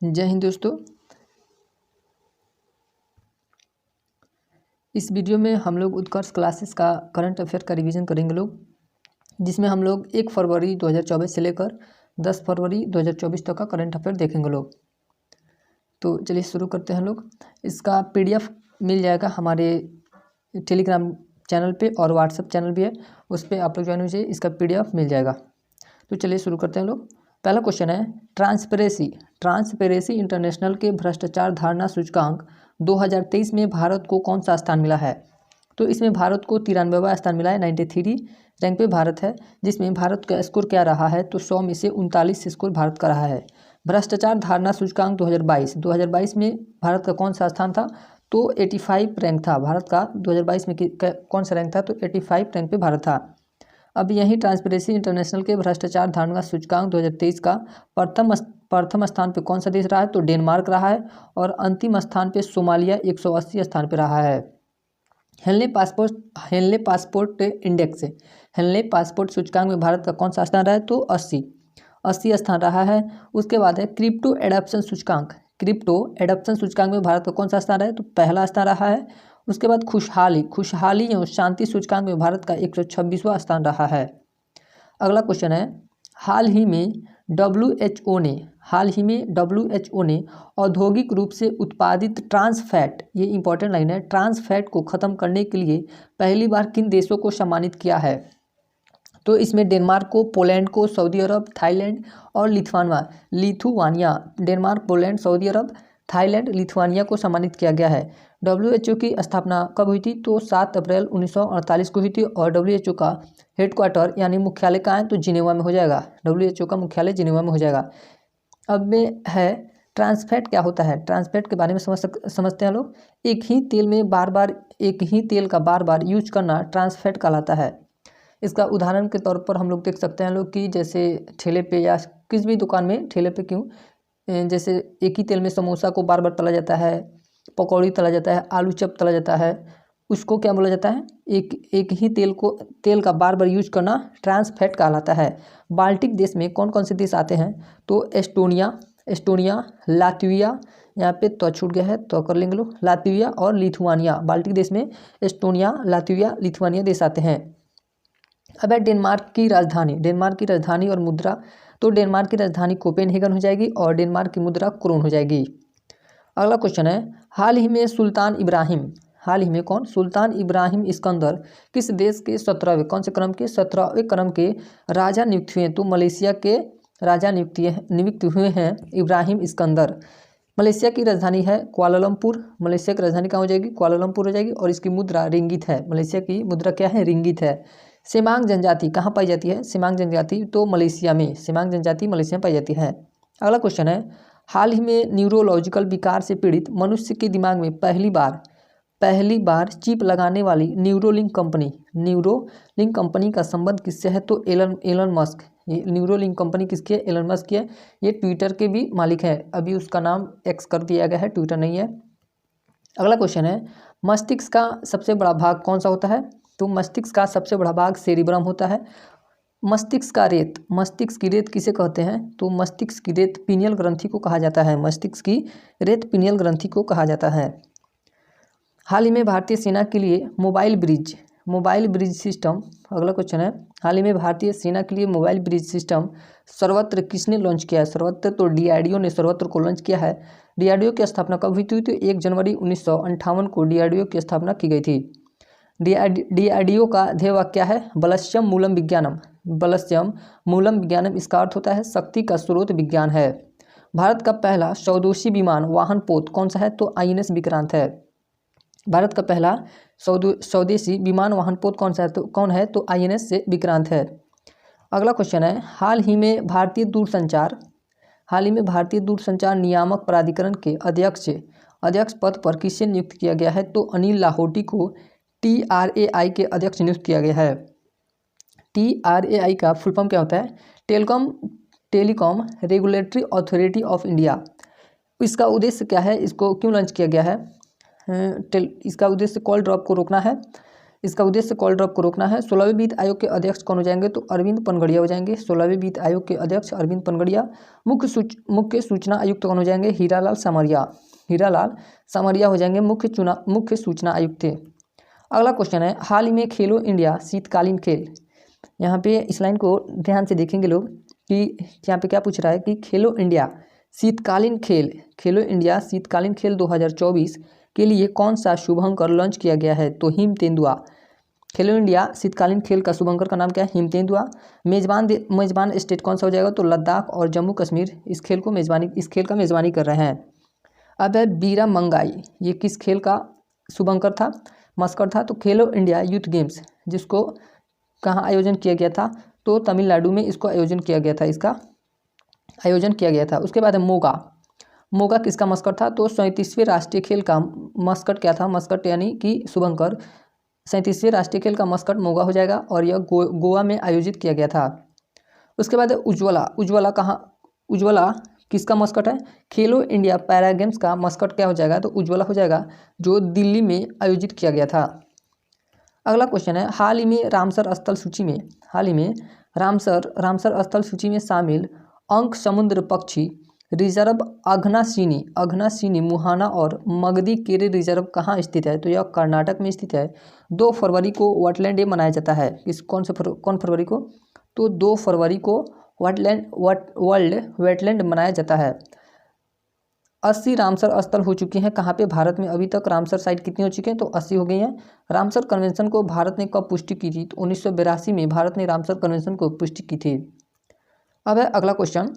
जय हिंद दोस्तों। इस वीडियो में हम लोग उत्कर्ष क्लासेस का करंट अफेयर का रिवीजन करेंगे जिसमें हम लोग 1 फरवरी 2024 से लेकर 10 फरवरी 2024 तक का करंट अफेयर देखेंगे तो चलिए शुरू करते हैं इसका PDF मिल जाएगा हमारे टेलीग्राम चैनल पे और व्हाट्सएप चैनल भी है, उस पर आप लोग ज्वाइन हो जाइए, इसका PDF मिल जाएगा। तो चलिए शुरू करते हैं पहला क्वेश्चन है, ट्रांसपेरेंसी इंटरनेशनल के भ्रष्टाचार धारणा सूचकांक 2023 में भारत को कौन सा स्थान मिला है? तो इसमें भारत को 93वां स्थान मिला है, 93 रैंक पे भारत है, जिसमें भारत का स्कोर क्या रहा है? तो 100 में से 39 स्कोर भारत का रहा है। भ्रष्टाचार धारणा सूचकांक 2022 में भारत का कौन सा स्थान था? तो 85 रैंक था भारत का। 2022 में कौन सा रैंक था? तो 85 रैंक पे भारत था। अब यही ट्रांसपेरेंसी इंटरनेशनल के भ्रष्टाचार धारणा सूचकांक 2023 का प्रथम स्थान पे कौन सा देश रहा है? तो डेनमार्क रहा है, और अंतिम स्थान पे सोमालिया 180 स्थान पे रहा है। Henley passport index, Henley passport सूचकांक में भारत का कौन सा स्थान रहा है? तो 80 स्थान रहा है। उसके बाद है क्रिप्टो एडॉप्शन सूचकांक में भारत का कौन सा स्थान रहा है? तो पहला स्थान रहा है। उसके बाद खुशहाली एवं शांति सूचकांक में भारत का 126वां स्थान रहा है। अगला क्वेश्चन है, हाल ही में WHO ने औद्योगिक रूप से उत्पादित ट्रांस फैट, ये इंपॉर्टेंट लाइन है, ट्रांस फैट को खत्म करने के लिए पहली बार किन देशों को सम्मानित किया है? तो इसमें डेनमार्क को, पोलैंड को, सऊदी अरब, थाईलैंड और लिथुआनिया, डेनमार्क, पोलैंड, सऊदी अरब, थाईलैंड, लिथुआनिया को सम्मानित किया गया है। WHO की स्थापना कब हुई थी? तो 7 अप्रैल 1948 को हुई थी, और WHO का हेडक्वार्टर यानी मुख्यालय कहाँ है? तो जिनेवा में हो जाएगा। WHO का मुख्यालय जिनेवा में हो जाएगा। अब में है ट्रांसफैट क्या होता है? ट्रांसफैट के बारे में समझते हैं एक ही तेल का बार बार यूज करना ट्रांसफैट कहलाता है। इसका उदाहरण के तौर पर हम लोग देख सकते हैं कि जैसे ठेले पे या किसी भी दुकान में, ठेले पे क्यों, जैसे एक ही तेल में समोसा को बार बार तला जाता है, पकौड़ी तला जाता है, आलू चप तला जाता है, उसको क्या बोला जाता है? एक ही तेल का बार बार यूज करना ट्रांस फैट कहलाता है। बाल्टिक देश में कौन कौन से देश आते हैं? तो एस्टोनिया, लातविया, यहाँ पे तो छूट गया है तो कर लेंगे लातविया और लिथुआनिया। बाल्टिक देश में एस्टोनिया, लातविया, लिथुआनिया देश आते हैं। अब है डेनमार्क की राजधानी और मुद्रा। तो डेनमार्क की राजधानी कोपेनहेगन हो जाएगी और डेनमार्क की मुद्रा क्रोन हो जाएगी। अगला क्वेश्चन है, हाल ही में सुल्तान इब्राहिम इस्कंदर किस देश के 17वें क्रम के राजा नियुक्त हुए? तो मलेशिया के राजा नियुक्त हुए हैं इब्राहिम इस्कंदर। मलेशिया की राजधानी है कुआलालंपुर। मलेशिया की राजधानी कहाँ हो जाएगी? कुआलालंपुर हो जाएगी, और इसकी मुद्रा रिंगित है। मलेशिया की मुद्रा क्या है? रिंगित है। सेमांग जनजाति कहाँ पाई जाती है? सेमांग जनजाति तो मलेशिया में पाई जाती है। अगला क्वेश्चन है, हाल ही में न्यूरोलॉजिकल विकार से पीड़ित मनुष्य के दिमाग में पहली बार चिप लगाने वाली न्यूरोलिंक कंपनी का संबंध किससे है? तो एलन मस्क। ये न्यूरोलिंक कंपनी किसकी है? एलन मस्क की है। ये ट्विटर के भी मालिक हैं। अभी उसका नाम एक्स कर दिया गया है, ट्विटर नहीं है। अगला क्वेश्चन है, मस्तिष्क का सबसे बड़ा भाग कौन सा होता है? तो मस्तिष्क का सबसे बड़ा भाग सेरिब्रम होता है। मस्तिष्क की रेत किसे कहते हैं? तो मस्तिष्क की रेत पीनियल ग्रंथि को कहा जाता है। मस्तिष्क की रेत पीनियल ग्रंथि को कहा जाता है। हाल ही में भारतीय सेना के लिए मोबाइल ब्रिज सिस्टम, अगला क्वेश्चन है, हाल ही में भारतीय सेना के लिए मोबाइल ब्रिज सिस्टम सर्वत्र किसने लॉन्च किया है? सर्वत्र तो DRDO ने सर्वत्र को लॉन्च किया है। DRDO की स्थापना कब हुई थी? तो 1 जनवरी 1958 को DRDO की स्थापना की गई थी। DRDO का ध्येय वाक्य क्या है? बलस्यम मूलम विज्ञानम। इसका अर्थ होता है शक्ति का स्रोत विज्ञान है। भारत का पहला स्वदेशी विमान वाहन पोत कौन सा है? तो INS विक्रांत है। भारत का पहला स्वदेशी विमान वाहन पोत कौन है? तो INS से विक्रांत है। अगला क्वेश्चन है, हाल ही में भारतीय दूरसंचार नियामक प्राधिकरण के अध्यक्ष पद पर किसे नियुक्त किया गया है? तो अनिल लाहोटी को TRAI के अध्यक्ष नियुक्त किया गया है। TRAI का फुल फॉर्म क्या होता है? Telecom regulatory authority of India. इसका उद्देश्य क्या है? इसको क्यों लॉन्च किया गया है? इसका उद्देश्य कॉल ड्रॉप को रोकना है। इसका उद्देश्य कॉल ड्रॉप को रोकना है। 16वें वित्त आयोग के अध्यक्ष कौन हो जाएंगे? तो अरविंद पनगड़िया हो जाएंगे। 16वें वित्त आयोग के अध्यक्ष अरविंद पनगड़िया। मुख्य सूचना आयुक्त कौन हो जाएंगे? हीरालाल सामरिया हो जाएंगे मुख्य सूचना आयुक्त थे। अगला क्वेश्चन है, हाल ही में खेलो इंडिया शीतकालीन खेल। यहाँ पे इस लाइन को ध्यान से देखेंगे लोग कि यहाँ पे क्या पूछ रहा है कि खेलो इंडिया शीतकालीन खेल 2024 के लिए कौन सा शुभंकर लॉन्च किया गया है? तो हिम तेंदुआ। खेलो इंडिया शीतकालीन खेल का शुभंकर का नाम क्या है? हिम तेंदुआ। मेजबान स्टेट कौन सा हो जाएगा? तो लद्दाख और जम्मू कश्मीर इस खेल का मेजबानी कर रहे हैं। अब है बीरा मंगाई, ये किस खेल का शुभंकर था, मस्कट था? तो खेलो इंडिया यूथ गेम्स, जिसको कहाँ आयोजन किया गया था? तो तमिलनाडु में इसको आयोजन किया गया था। उसके बाद है मोगा किसका मस्कट था? तो 37वें राष्ट्रीय खेल का मस्कट क्या था? मस्कट यानी कि शुभंकर 37वें राष्ट्रीय खेल का मस्कट मोगा हो जाएगा और यह गोवा में आयोजित किया गया था। उसके बाद है उज्ज्वला किसका मस्कट है? खेलो इंडिया पैरा गेम्स का मस्कट क्या हो जाएगा? तो उज्ज्वला हो जाएगा, जो दिल्ली में आयोजित किया गया था। अगला क्वेश्चन है, हाल ही में रामसर स्थल सूची में शामिल अंक समुद्र पक्षी रिजर्व अघनाशिनी मुहाना और मगधी केरे रिजर्व कहाँ स्थित है? तो यह कर्नाटक में स्थित है। 2 फरवरी को वेटलैंड डे मनाया जाता है। कौन फरवरी को? तो 2 फरवरी को वर्ल्ड वेटलैंड मनाया जाता है। 80 रामसर स्थल हो चुके हैं कहाँ पे? भारत में। अभी तक रामसर साइट कितनी हो चुकी हैं? तो 80 हो गई हैं। रामसर कन्वेंशन को भारत ने कब पुष्टि की थी? तो 1982 में भारत ने रामसर कन्वेंशन को पुष्टि की थी। अब है अगला क्वेश्चन,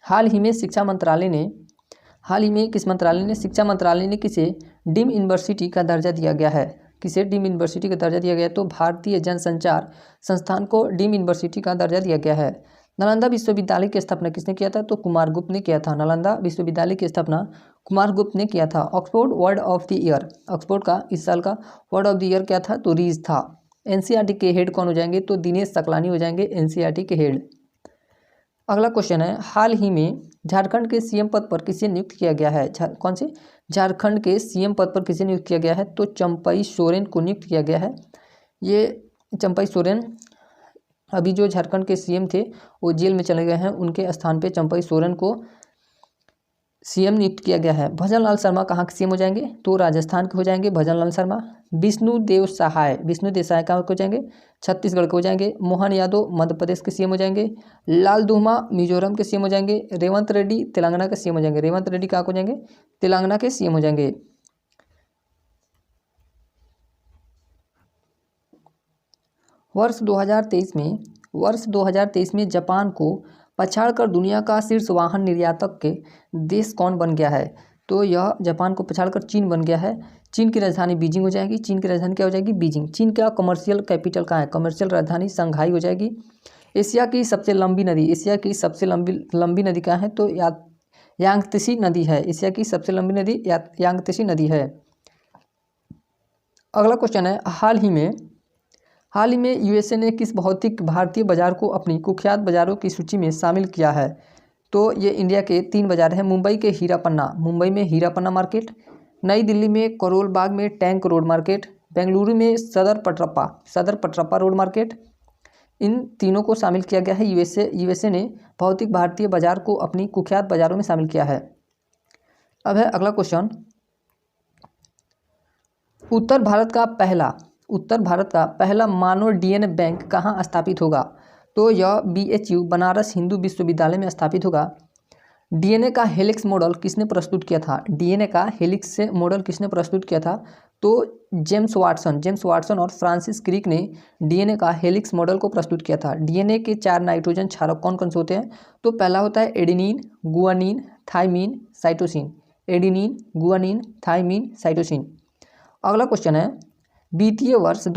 हाल ही में शिक्षा मंत्रालय ने किसे डीम यूनिवर्सिटी का दर्जा दिया गया है? किसे डीम यूनिवर्सिटी का दर्जा दिया गया है? तो भारतीय जनसंचार संस्थान को डीम यूनिवर्सिटी का दर्जा दिया गया है। नालंदा विश्वविद्यालय की स्थापना किसने किया था? तो कुमारगुप्त ने किया था। नालंदा विश्वविद्यालय की स्थापना कुमारगुप्त ने किया था। Oxford word of the year, Oxford का इस साल का वर्ड ऑफ द ईयर क्या था? तो रीज था। एनसीईआरटी के हेड कौन हो जाएंगे? तो दिनेश सकलानी हो जाएंगे एनसीईआरटी के हेड। अगला क्वेश्चन है, हाल ही में झारखंड के सीएम पद पर किसे नियुक्त किया गया है? कौन से? झारखंड के सीएम पद पर किसे नियुक्त किया गया है? तो चंपई सोरेन को नियुक्त किया गया है। ये चंपई सोरेन अभी जो झारखंड के सीएम थे वो जेल में चले गए हैं, उनके स्थान पे चंपई सोरेन को सीएम नियुक्त किया गया है। भजनलाल शर्मा कहाँ के सीएम हो जाएंगे? तो राजस्थान के हो जाएंगे भजनलाल शर्मा। विष्णुदेव सहाय कहाँ के हो जाएंगे? छत्तीसगढ़ के हो जाएंगे। मोहन यादव मध्य प्रदेश के सीएम हो जाएंगे। लाल दुहमा मिजोरम के सीएम हो जाएंगे। रेवंत रेड्डी तेलंगाना के सीएम हो जाएंगे। रेवंत रेड्डी कहाँ हो जाएंगे? तेलंगाना के सीएम हो जाएंगे। वर्ष 2023 में जापान को पछाड़कर दुनिया का शीर्ष वाहन निर्यातक के देश कौन बन गया है? तो यह जापान को पछाड़कर चीन बन गया है। चीन की राजधानी बीजिंग हो जाएगी। चीन की राजधानी क्या हो जाएगी? बीजिंग। चीन का कमर्शियल कैपिटल कहाँ है? कमर्शियल राजधानी शंघाई हो जाएगी। एशिया की सबसे लंबी नदी कहाँ है? तो यांगत्से नदी है। एशिया की सबसे लंबी नदी यांगत्से नदी है। अगला क्वेश्चन है, हाल ही में यूएसए ने किस भौतिक भारतीय बाजार को अपनी कुख्यात बाजारों की सूची में शामिल किया है? तो ये इंडिया के 3 बाजार हैं। मुंबई में हीरापन्ना मार्केट, नई दिल्ली में करोल बाग में टैंक रोड मार्केट, बेंगलुरु में सदर पटरप्पा रोड मार्केट। इन तीनों को शामिल किया गया है। यूएसए ने भौतिक भारतीय बाजार को अपनी कुख्यात बाजारों में शामिल किया है। अब है अगला क्वेश्चन, उत्तर भारत का पहला मानव डीएनए बैंक कहाँ स्थापित होगा? तो यह BHU बनारस हिंदू विश्वविद्यालय में स्थापित होगा। डीएनए का हेलिक्स मॉडल किसने प्रस्तुत किया था? तो जेम्स वाटसन और फ्रांसिस क्रिक ने डीएनए का हेलिक्स मॉडल को प्रस्तुत किया था। डीएनए के 4 नाइट्रोजन क्षारक कौन कौन से होते हैं? तो पहला होता है एडेनिन, गुआनिन, थाइमिन, साइटोसिन। अगला क्वेश्चन है, वित्तीय वर्ष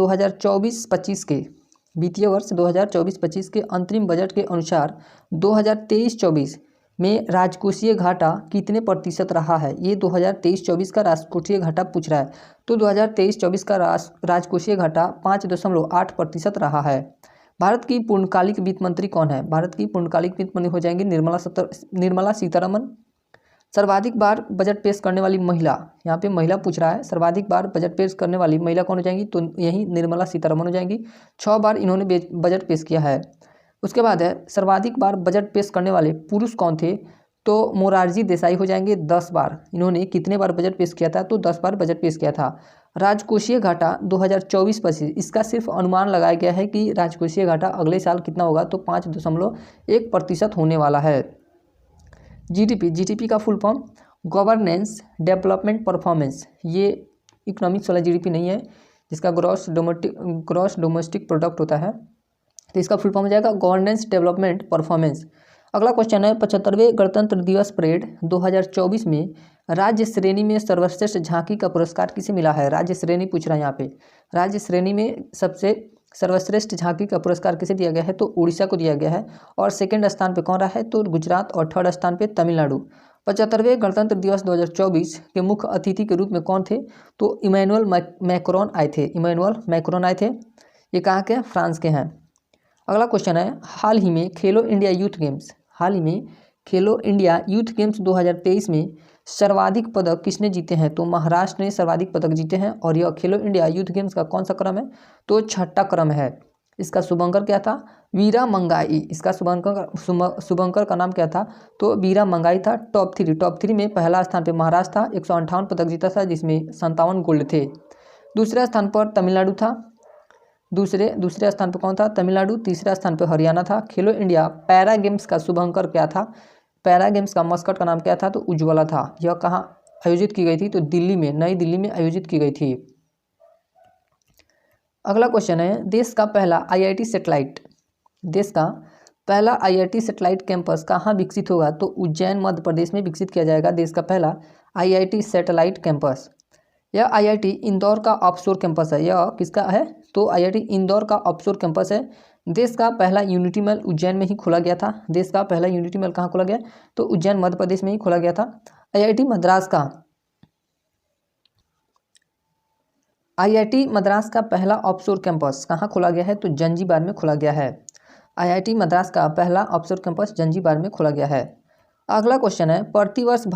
2024-25 के अंतरिम बजट के अनुसार 2023-24 में राजकोषीय घाटा कितने प्रतिशत रहा है? ये 2023-24 का राजकोषीय घाटा पूछ रहा है। तो 2023-24 का राजकोषीय घाटा 5.8% रहा है। भारत की पूर्णकालिक वित्त मंत्री कौन है? भारत की पूर्णकालिक वित्त मंत्री हो जाएंगी निर्मला सीतारमन। सर्वाधिक बार बजट पेश करने वाली महिला, यहाँ पे महिला पूछ रहा है, सर्वाधिक बार बजट पेश करने वाली महिला कौन हो जाएंगी, तो यही निर्मला सीतारमण हो जाएंगी। 6 बार इन्होंने बजट पेश किया है। उसके बाद है सर्वाधिक बार बजट पेश करने वाले पुरुष कौन थे, तो मोरारजी देसाई हो जाएंगे। 10 बार इन्होंने कितने बार बजट पेश किया था, तो 10 बार बजट पेश किया था। राजकोषीय घाटा 2024-25, इसका सिर्फ अनुमान लगाया गया है कि राजकोषीय घाटा अगले साल कितना होगा, तो 5.1% होने वाला है। जीडीपी का full form governance development performance, ये इकोनॉमिक्स वाला जीडीपी नहीं है, जिसका ग्रॉस डोमेस्टिक प्रोडक्ट होता है, तो इसका फुल फॉर्म हो जाएगा गवर्नेंस डेवलपमेंट परफॉर्मेंस। अगला क्वेश्चन है 75वें गणतंत्र दिवस परेड 2024 में राज्य श्रेणी में सर्वश्रेष्ठ झांकी का पुरस्कार किसे मिला है। राज्य श्रेणी पूछ रहा है यहाँ पे, राज्य श्रेणी में सबसे सर्वश्रेष्ठ झांकी का पुरस्कार किसे दिया गया है, तो उड़ीसा को दिया गया है। और सेकंड स्थान पे कौन रहा है, तो गुजरात, और थर्ड स्थान पे तमिलनाडु। 75वें गणतंत्र दिवस 2024 के मुख्य अतिथि के रूप में कौन थे, तो इमैनुअल मैक्रोन आए थे। इमैनुअल मैक्रोन आए थे, ये कहाँ के हैं, फ्रांस के हैं। अगला क्वेश्चन है हाल ही में खेलो इंडिया यूथ गेम्स, हाल ही में खेलो इंडिया यूथ गेम्स 2023 में सर्वाधिक पदक किसने जीते हैं, तो महाराष्ट्र ने सर्वाधिक पदक जीते हैं। और यह खेलो इंडिया यूथ गेम्स का कौन सा क्रम है, तो 6ठा क्रम है। इसका शुभंकर क्या था, वीरा मंगाई। इसका शुभंकर का नाम क्या था, तो वीरा मंगाई था। टॉप थ्री में पहला स्थान पे महाराष्ट्र था, 158 पदक जीता था, जिसमें 57 गोल्ड थे। दूसरे स्थान पर तमिलनाडु था, दूसरे स्थान पर कौन था, तमिलनाडु। तीसरा स्थान पर हरियाणा था। खेलो इंडिया पैरा गेम्स का शुभंकर क्या था, पैरा गेम्स का मस्कट का नाम क्या था, तो उज्ज्वला था। यह कहाँ आयोजित की गई थी, तो दिल्ली में, नई दिल्ली में आयोजित की गई थी। अगला क्वेश्चन है देश का पहला आईआईटी सैटेलाइट, देश का पहला आईआईटी सैटेलाइट कैंपस कहाँ विकसित होगा, तो उज्जैन मध्य प्रदेश में विकसित किया जाएगा देश का पहला आईआईटी सैटेलाइट कैंपस। यह आईआईटी इंदौर का ऑफशोर कैंपस है। यह किसका है, तो आईआईटी इंदौर का ऑफशोर कैंपस है। देश का पहला यूनिटी महल उज्जैन में ही खोला गया था। देश का पहला यूनिटी महल कहाँ खोला गया, तो उज्जैन मध्य प्रदेश में ही खोला गया था। आईआईटी मद्रास का पहला ऑफशोर कैंपस कहाँ खोला गया है, तो जंजीबार में खोला गया है। आईआईटी मद्रास का पहला ऑफशोर कैंपस जंजीबार में खोला गया है। अगला क्वेश्चन है प्रतिवर्ष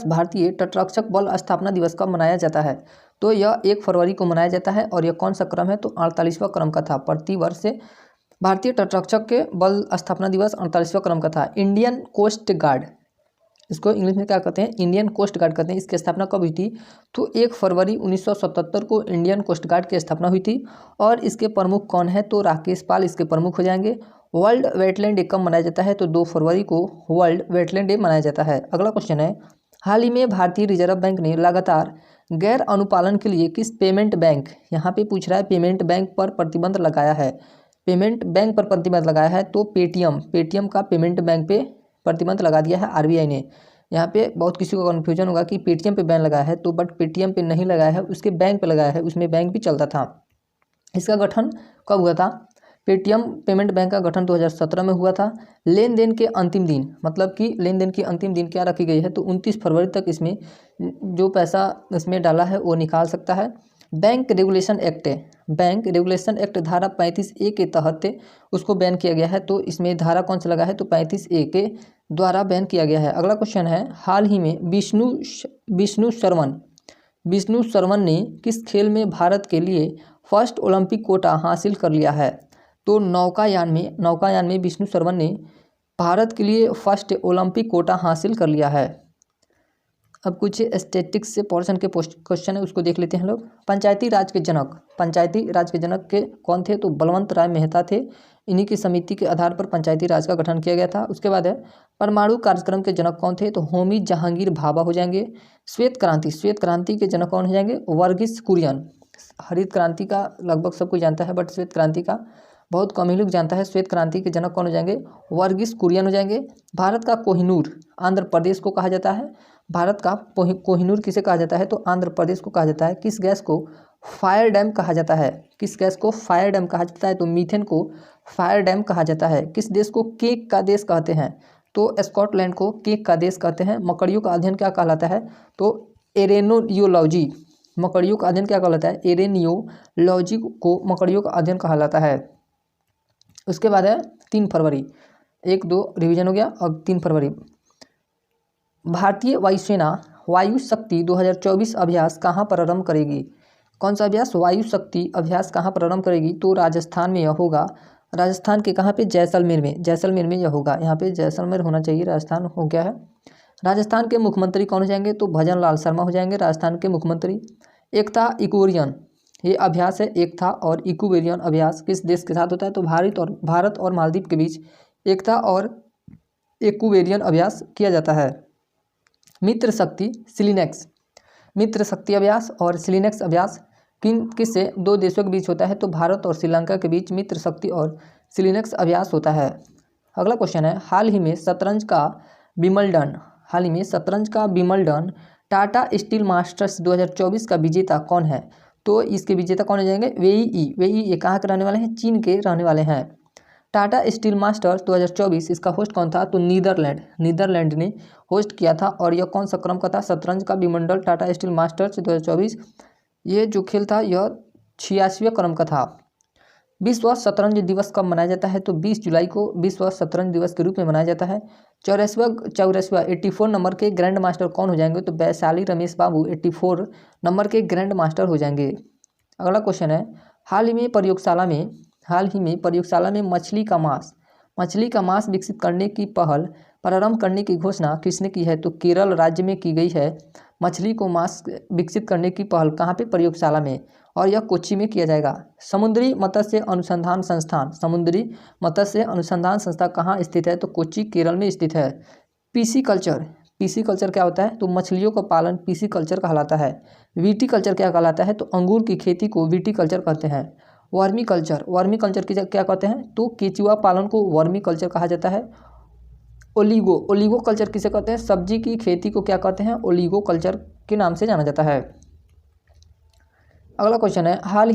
भारतीय तटरक्षक बल स्थापना दिवस कब मनाया जाता है, तो यह 1 फरवरी को मनाया जाता है। और यह कौन सा क्रम है, तो 48वां क्रम का था। प्रतिवर्ष से भारतीय तटरक्षक के बल स्थापना दिवस 48वां क्रम का था। इंडियन कोस्ट गार्ड, इसको इंग्लिश में क्या कहते हैं, इंडियन कोस्ट गार्ड कहते हैं। इसकी स्थापना कब हुई थी, तो 1 फरवरी 1977 को इंडियन कोस्ट गार्ड की स्थापना हुई थी। और इसके प्रमुख कौन है, तो राकेश पाल इसके प्रमुख हो जाएंगे। वर्ल्ड वेटलैंड डे कब मनाया जाता है, तो 2 फरवरी को वर्ल्ड वेटलैंड डे मनाया जाता है। अगला क्वेश्चन है हाल ही में भारतीय रिजर्व बैंक ने लगातार गैर अनुपालन के लिए किस पेमेंट बैंक, यहाँ पे पूछ रहा है पेमेंट बैंक पर प्रतिबंध लगाया है। पेमेंट बैंक पर प्रतिबंध लगाया है, तो पेटीएम का पेमेंट बैंक पे प्रतिबंध लगा दिया है आरबीआई ने। यहाँ पे बहुत किसी को कन्फ्यूजन होगा कि पेटीएम पे बैन लगाया है, तो बट पेटीएम पे नहीं लगाया है, उसके बैंक पे लगाया है, उसमें बैंक भी चलता था। इसका गठन कब हुआ था, पेटीएम पेमेंट बैंक का गठन 2017 में हुआ था। लेन देन के अंतिम दिन, मतलब कि लेन देन की अंतिम दिन क्या रखी गई है, तो 29 फरवरी तक इसमें जो पैसा इसमें डाला है वो निकाल सकता है। बैंक रेगुलेशन एक्ट धारा 35A के तहत उसको बैन किया गया है। तो इसमें धारा कौन सा लगा है, तो 35A के द्वारा बैन किया गया है। अगला क्वेश्चन है हाल ही में विष्णु शर्मन ने किस खेल में भारत के लिए फर्स्ट ओलंपिक कोटा हासिल कर लिया है, तो नौकायान में विष्णु शर्मन ने भारत के लिए फर्स्ट ओलंपिक कोटा हासिल कर लिया है। अब कुछ स्टैटिक्स से पोर्शन के क्वेश्चन है, उसको देख लेते हैं लोग। पंचायती राज के जनक के कौन थे, तो बलवंत राय मेहता थे। इन्हीं की समिति के आधार पर पंचायती राज का गठन किया गया था। उसके बाद है परमाणु कार्यक्रम के जनक कौन थे, तो होमी जहांगीर भाभा हो जाएंगे। श्वेत क्रांति के जनक कौन हो जाएंगे, वर्गीस कुरियन। हरित क्रांति का लगभग सब कोई जानता है, बट श्वेत क्रांति का बहुत कम ही लोग जानता है। श्वेत क्रांति के जनक कौन हो जाएंगे, वर्गीस कुरियन हो जाएंगे। भारत का कोहिनूर आंध्र प्रदेश को कहा जाता है। भारत का कोहिनूर किसे कहा जाता है, तो आंध्र प्रदेश को कहा जाता है। किस गैस को फायर डैम कहा जाता है, तो मीथेन को फायर डैम कहा जाता है। किस देश को केक का देश कहते हैं, तो स्कॉटलैंड को केक का देश कहते हैं। मकड़ियों का अध्ययन क्या कहलाता है, तो एरेनियोलॉजी। मकड़ियों का अध्ययन क्या कहलाता है, एरेनियोलॉजी को मकड़ियों का अध्ययन कहलाता है। उसके बाद है 3 फरवरी, 1 2 रिवीजन हो गया। अब 3 फरवरी भारतीय वायुसेना वायु शक्ति 2024 अभ्यास कहाँ प्रारंभ करेगी? कौन सा अभ्यास? वायु शक्ति अभ्यास कहाँ प्रारंभ करेगी? तो राजस्थान में यह होगा। राजस्थान के कहाँ पे? जैसलमेर में। जैसलमेर में यह होगा। यहाँ पे जैसलमेर होना चाहिए, राजस्थान हो गया है। राजस्थान के मुख्यमंत्री कौन हो जाएंगे? तो भजन लाल शर्मा हो जाएंगे राजस्थान के मुख्यमंत्री। एकता इक्वेरियन ये अभ्यास है। एकता और इक्वेरियन अभ्यास किस देश के साथ होता है? तो भारत और मालदीव के बीच एकता और इक्वेरियन अभ्यास किया जाता है। मित्र शक्ति सिलिनेक्स, मित्र शक्ति अभ्यास और सिलिनेक्स अभ्यास किससे? दो देशों के बीच होता है। तो भारत और श्रीलंका के बीच मित्र शक्ति और सिलिनेक्स अभ्यास होता है। अगला क्वेश्चन है, हाल ही में शतरंज का विंबलडन टाटा स्टील मास्टर्स 2024 का विजेता कौन है? तो इसके विजेता कौन हो जाएंगे? वेई ये कहाँ के रहने वाले हैं? चीन के रहने वाले हैं। टाटा स्टील मास्टर्स 2024 इसका होस्ट कौन था? तो नीदरलैंड ने होस्ट किया था। और यह कौन सा क्रम का था? शतरंज का विंबलडन टाटा स्टील मास्टर्स 2024 ये जो खेल था यह 86वें क्रम का था। विश्व शतरंज दिवस कब मनाया जाता है? तो 20 जुलाई को विश्व शतरंज दिवस के रूप में मनाया जाता है। 84 नंबर के ग्रैंड मास्टर कौन हो जाएंगे? तो वैशाली रमेश बाबू 84 नंबर के ग्रैंड मास्टर हो जाएंगे। अगला क्वेश्चन है, हाल ही में प्रयोगशाला में मछली का मांस विकसित करने की पहल प्रारंभ करने की घोषणा किसने की है? तो केरल राज्य में की गई है। मछली को मांस विकसित करने की पहल कहाँ पे? प्रयोगशाला में। और यह कोच्चि में किया जाएगा। समुद्री मत्स्य अनुसंधान संस्थान कहाँ स्थित है? तो कोच्चि केरल में स्थित है। पीसी कल्चर क्या होता है? तो मछलियों का पालन पीसी कल्चर कहलाता है। वीटी कल्चर क्या कहलाता है? तो अंगूर की खेती को वीटी कल्चर कहते हैं। वर्मी कल्चर की क्या कहते हैं? तो केचुआ पालन को वर्मी कल्चर कहा जाता है। ओलिगो कल्चर किसे कहते हैं? सब्जी की खेती को क्या कहते हैं? ओलिगो कल्चर के नाम से जाना जाता है। अगला क्वेश्चन है, हाल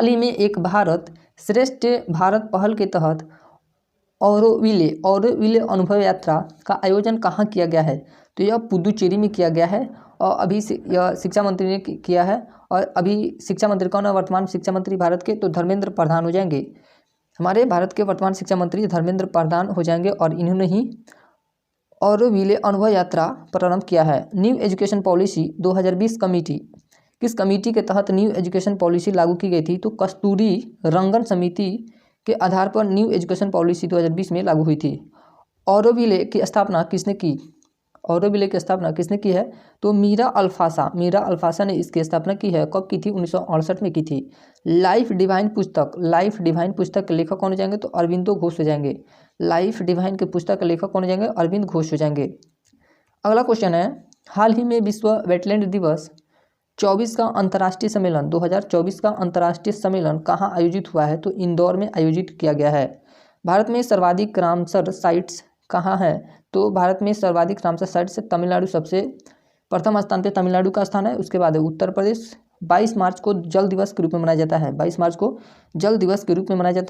ही में एक भारत श्रेष्ठ भारत पहल के तहत औरोविले अनुभव यात्रा का आयोजन कहाँ किया गया है? तो यह पुदुचेरी में किया गया है। और अभी यह शिक्षा मंत्री ने किया है। और अभी शिक्षा मंत्री कौन है? वर्तमान शिक्षा मंत्री भारत के? तो धर्मेंद्र प्रधान हो जाएंगे। हमारे भारत के वर्तमान शिक्षा मंत्री धर्मेंद्र प्रधान हो जाएंगे। और इन्होंने ही औरोविले अनुभव यात्रा प्रारंभ किया है। न्यू एजुकेशन पॉलिसी 2020 कमेटी किस कमेटी के तहत न्यू एजुकेशन पॉलिसी लागू की गई थी? तो कस्तूरी रंगन समिति के आधार पर न्यू एजुकेशन पॉलिसी 2020 में लागू हुई थी। औरोविले की स्थापना किसने की है? तो मीरा अल्फासा ने इसकी स्थापना की है। कब की थी? 1968 में की थी। लाइफ डिवाइन पुस्तक के लेखक कौन हो जाएंगे? तो अरविंदो घोष हो जाएंगे। लाइफ डिवाइन के पुस्तक के लेखक कौन हो जाएंगे? अरविंद घोष हो जाएंगे। अगला क्वेश्चन है, हाल ही में विश्व वेटलैंड दिवस 2024 का अंतर्राष्ट्रीय सम्मेलन कहाँ आयोजित हुआ है? तो इंदौर में आयोजित किया गया है। भारत में सर्वाधिक रामसर साइट्स कहाँ है? तो भारत में सर्वाधिक रामसर साइट्स तमिलनाडु सबसे प्रथम स्थान पे तमिलनाडु का स्थान है। उसके बाद है उत्तर प्रदेश। 22 मार्च को जल दिवस के रूप में मनाया जाता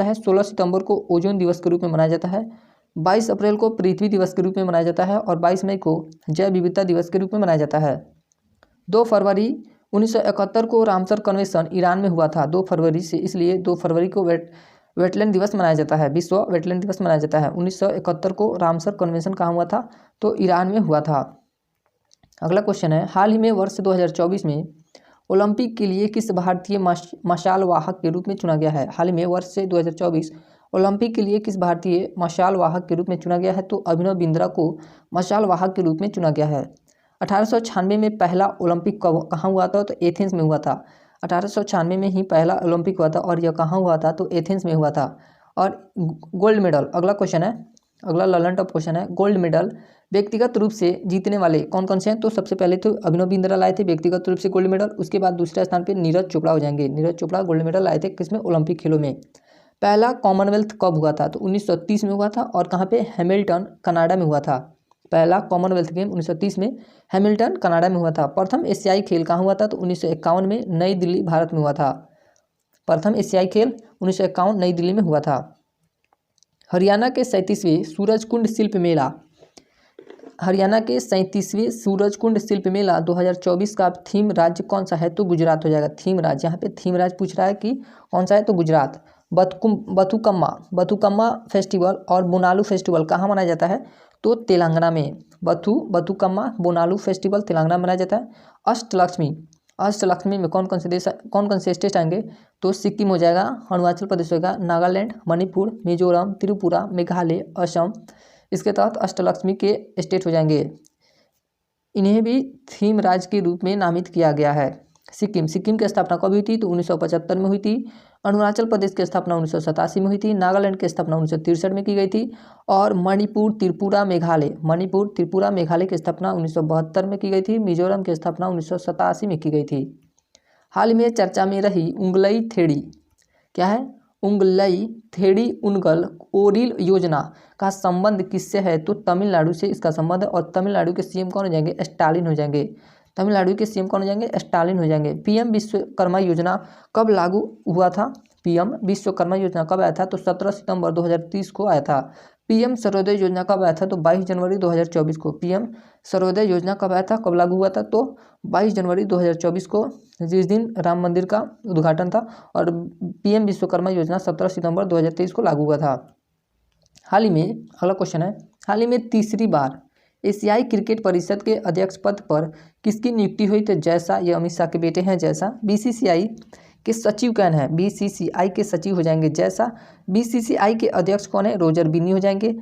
है। 16 सितंबर को ओजोन दिवस के रूप में मनाया जाता है। 22 अप्रैल को पृथ्वी दिवस के रूप में मनाया जाता है। और 22 मई को जैव विविधता दिवस के रूप में मनाया जाता है। 2 फरवरी 1971 को रामसर कन्वेंशन ईरान में हुआ था। 2 फरवरी से, इसलिए 2 फरवरी को वेटलैंड दिवस मनाया जाता है। विश्व वेटलैंड दिवस मनाया जाता है। 1971 को रामसर कन्वेंशन कहाँ हुआ था? तो ईरान में हुआ था। अगला क्वेश्चन है, हाल ही में वर्ष 2024 में ओलंपिक के लिए किस भारतीय मशाल वाहक के रूप में चुना गया है? हाल ही में वर्ष 2024 ओलंपिक के लिए किस भारतीय मशाल वाहक के रूप में चुना गया है? तो अभिनव बिंद्रा को मशाल वाहक के रूप में चुना गया है। 1896 में पहला ओलंपिक कहाँ हुआ था? तो एथेंस में हुआ था। 1896 में ही पहला ओलंपिक हुआ था। और यह कहाँ हुआ था? तो एथेंस में हुआ था। और गोल्ड मेडल, अगला ललन टॉप क्वेश्चन है, गोल्ड मेडल व्यक्तिगत रूप से जीतने वाले कौन कौन से हैं? तो सबसे पहले तो अभिनव बिंद्रा लाए थे व्यक्तिगत रूप से गोल्ड मेडल। उसके बाद दूसरे स्थान पे नीरज चोपड़ा हो जाएंगे। नीरज चोपड़ा गोल्ड मेडल लाए थे किसमें? ओलंपिक खेलों में। पहला कॉमनवेल्थ कब हुआ था? तो 1930 में हुआ था। और कहाँ पे? हैमिल्टन कनाडा में हुआ था। पहला कॉमनवेल्थ गेम 1930 में हैमिल्टन कनाडा में हुआ था। प्रथम एशियाई खेल कहाँ हुआ था? तो 1951 में नई दिल्ली भारत में हुआ था। प्रथम एशियाई खेल 1951 नई दिल्ली में हुआ था। हरियाणा के 37वें सूरजकुंड शिल्प मेला 2024 का थीम राज्य कौन सा है? तो गुजरात हो जाएगा। थीम राज्य, यहाँ पे थीम राज्य पूछ रहा है कि कौन सा है? तो गुजरात। बथुकम्मा फेस्टिवल और बोनालू फेस्टिवल कहाँ मनाया जाता है? तो तेलंगाना में। बथुकम्मा बोनालू फेस्टिवल तेलंगाना में मनाया जाता है। अष्टलक्ष्मी में कौन कौन से स्टेट आएंगे? तो सिक्किम हो जाएगा, अरुणाचल प्रदेश होगा, नागालैंड, मणिपुर, मिजोरम, त्रिपुरा, मेघालय, असम, इसके तहत अष्टलक्ष्मी के स्टेट हो जाएंगे। इन्हें भी थीम राज्य के रूप में नामित किया गया है। सिक्किम की स्थापना कब हुई थी? तो 1975 में हुई थी। अरुणाचल प्रदेश की स्थापना 1987 में हुई थी। नागालैंड की स्थापना 1963 में की गई थी। और मणिपुर, त्रिपुरा, मेघालय की स्थापना 1972 में की गई थी। मिजोरम की स्थापना 1987 में की गई थी। हाल में चर्चा में रही उंगलई थेड़ी, क्या है? उंगलई थेड़ी उनगल ओरिल योजना का संबंध किससे है? तो तमिलनाडु से इसका संबंध है। और तमिलनाडु के सीएम कौन हो जाएंगे? स्टालिन हो जाएंगे। तमिलनाडु के सीएम कौन हो जाएंगे? स्टालिन हो जाएंगे। पीएम विश्वकर्मा योजना कब लागू हुआ था? पीएम विश्वकर्मा योजना कब आया था? तो 17 सितंबर 2030 को आया था। पीएम सर्वोदय योजना कब आया था? तो 22 जनवरी 2024 को। पीएम सर्वोदय योजना कब आया था, कब लागू हुआ था? तो 22 जनवरी 2024 को, जिस दिन राम मंदिर का उद्घाटन था। और पीएम विश्वकर्मा योजना 17 सितंबर 2023 को लागू हुआ था। हाल ही में, अगला क्वेश्चन है, हाल ही में तीसरी बार एशियाई क्रिकेट परिषद के अध्यक्ष पद पर किसकी नियुक्ति हुई? तो जैसा, ये अमित शाह के बेटे हैं जैसा। बीसीसीआई के सचिव कौन है? बीसीसीआई के सचिव हो जाएंगे जैसा। बीसीसीआई के अध्यक्ष कौन है? रोजर बिन्नी हो जाएंगे।